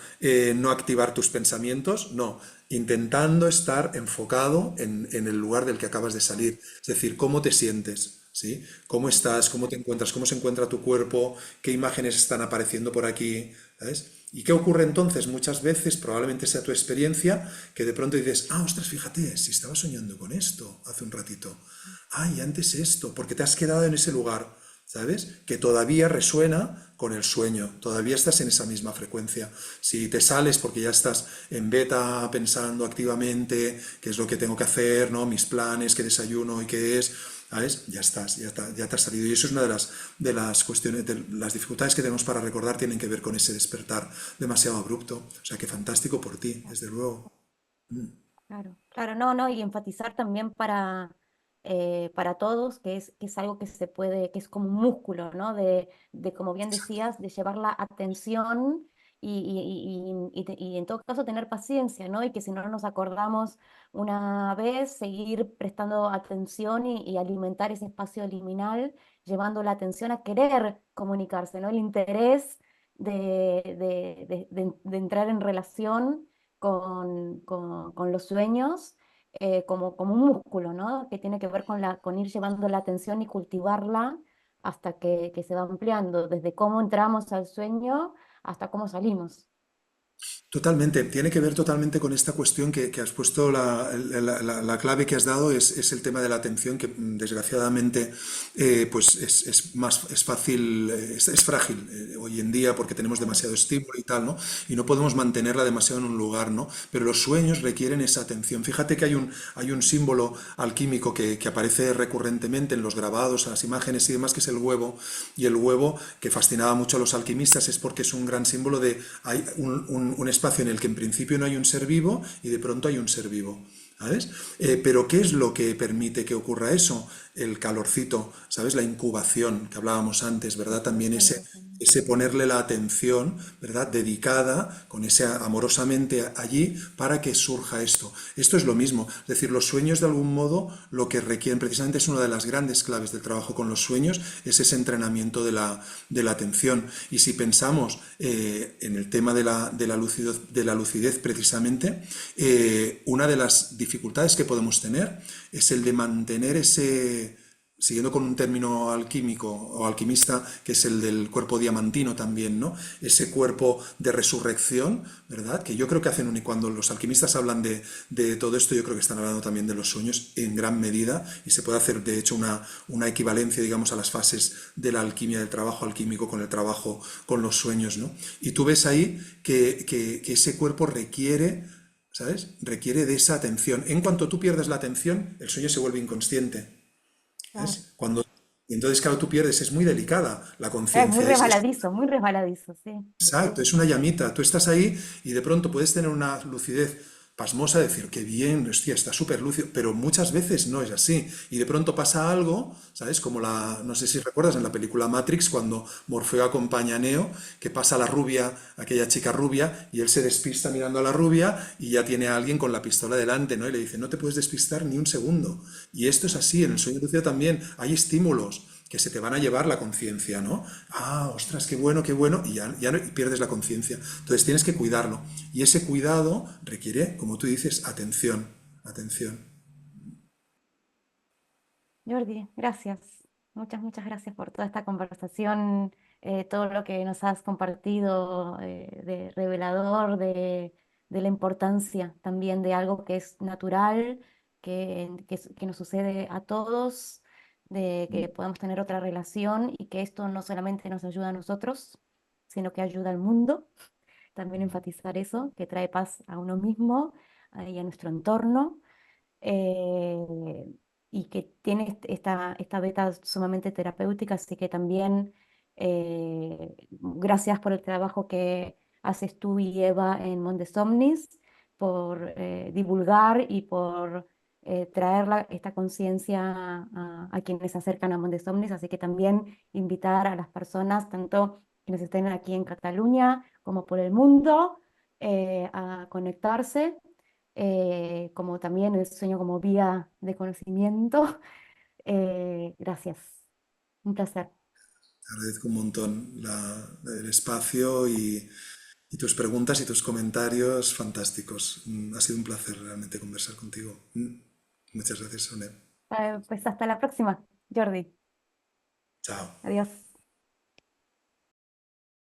no activar tus pensamientos, no, intentando estar enfocado en el lugar del que acabas de salir. Es decir, cómo te sientes, ¿sí? ¿Cómo estás? ¿Cómo te encuentras? ¿Cómo se encuentra tu cuerpo? ¿Qué imágenes están apareciendo por aquí? ¿Sabes? ¿Y qué ocurre entonces? Muchas veces, probablemente sea tu experiencia, que de pronto dices, ah, ostras, fíjate, si estaba soñando con esto hace un ratito. Ay, antes esto, porque te has quedado en ese lugar, ¿sabes? Que todavía resuena con el sueño, todavía estás en esa misma frecuencia. Si te sales porque ya estás en beta pensando activamente qué es lo que tengo que hacer, ¿no? Mis planes, qué desayuno y qué es, ¿sabes? Ya estás, ya te has salido. Y eso es una de las cuestiones, de las dificultades que tenemos para recordar, tienen que ver con ese despertar demasiado abrupto. O sea, que fantástico por ti, desde luego. Claro, claro, no, no, y enfatizar también para todos que es algo que se puede, que es como un músculo, ¿no? Como bien decías, de llevar la atención y en todo caso tener paciencia, ¿no? Y que si no nos acordamos una vez, seguir prestando atención y alimentar ese espacio liminal, llevando la atención a querer comunicarse, ¿no? El interés de entrar en relación con los sueños como un músculo, ¿no? Que tiene que ver con ir llevando la atención y cultivarla hasta que se va ampliando, desde cómo entramos al sueño hasta cómo salimos. Totalmente, tiene que ver totalmente con esta cuestión que has puesto, la clave que has dado es el tema de la atención, que desgraciadamente pues es fácil, es frágil hoy en día porque tenemos Claro, demasiado estímulo y tal, ¿no? Y no podemos mantenerla demasiado en un lugar, ¿no? Pero los sueños requieren esa atención. Fíjate que hay un símbolo alquímico que aparece recurrentemente en los grabados, en las imágenes y demás, que es el huevo, y el huevo que fascinaba mucho a los alquimistas es porque es un gran símbolo de hay un espacio en el que en principio no hay un ser vivo y de pronto hay un ser vivo. ¿Sabes? Pero ¿qué es lo que permite que ocurra eso? El calorcito, ¿sabes? La incubación que hablábamos antes, ¿verdad? También la ese, innovación. ese ponerle la atención, ¿verdad? Dedicada, con ese amorosamente allí, para que surja esto. Esto es lo mismo. Es decir, los sueños de algún modo lo que requieren precisamente es una de las grandes claves del trabajo con los sueños, es ese entrenamiento de la atención. Y si pensamos en el tema de la lucidez precisamente, una de las dificultades que podemos tener es el de mantener ese, siguiendo con un término alquímico o alquimista, que es el del cuerpo diamantino también, ¿no? Ese cuerpo de resurrección, ¿verdad? Que yo creo que hacen, y cuando los alquimistas hablan de todo esto, yo creo que están hablando también de los sueños en gran medida, y se puede hacer, de hecho, una equivalencia, digamos, a las fases de la alquimia, del trabajo alquímico con el trabajo con los sueños, ¿no? Y tú ves ahí que ese cuerpo requiere, ¿sabes? Requiere de esa atención. En cuanto tú pierdes la atención, el sueño se vuelve inconsciente. Claro. ¿Ves? Y entonces, claro, tú pierdes, es muy delicada la Es conciencia. muy resbaladizo, sí. Exacto, es una llamita. Tú estás ahí y de pronto puedes tener una lucidez pasmosa, decir, qué bien, hostia, está súper lúcido, pero muchas veces no es así. Y de pronto pasa algo, ¿sabes? Como no sé si recuerdas en la película Matrix, cuando Morfeo acompaña a Neo, que pasa la rubia, aquella chica rubia, y él se despista mirando a la rubia y ya tiene a alguien con la pistola delante, ¿no? Y le dice, no te puedes despistar ni un segundo. Y esto es así, en el sueño lúcido también hay estímulos que se te van a llevar la conciencia, ¿no? Ah, ostras, qué bueno, y ya no, y pierdes la conciencia. Entonces tienes que cuidarlo. Y ese cuidado requiere, como tú dices, atención, atención. Jordi, gracias. Muchas gracias por toda esta conversación, todo lo que nos has compartido de revelador, de la importancia también de algo que es natural, que nos sucede a todos, de que podamos tener otra relación y que esto no solamente nos ayuda a nosotros, sino que ayuda al mundo. También enfatizar eso, que trae paz a uno mismo y a nuestro entorno eh, y que tiene esta beta sumamente terapéutica, así que también gracias por el trabajo que haces tú y Eva en Mondes Omnis, por divulgar y por traer esta conciencia a quienes se acercan a Mondes Omnis, así que también invitar a las personas, tanto quienes estén aquí en Cataluña como por el mundo, a conectarse como también el sueño como vía de conocimiento. Gracias, un placer. Te agradezco un montón el espacio y tus preguntas y tus comentarios fantásticos. Ha sido un placer realmente conversar contigo. Muchas gracias, Sonia. Pues hasta la próxima, Jordi. Chao. Adiós.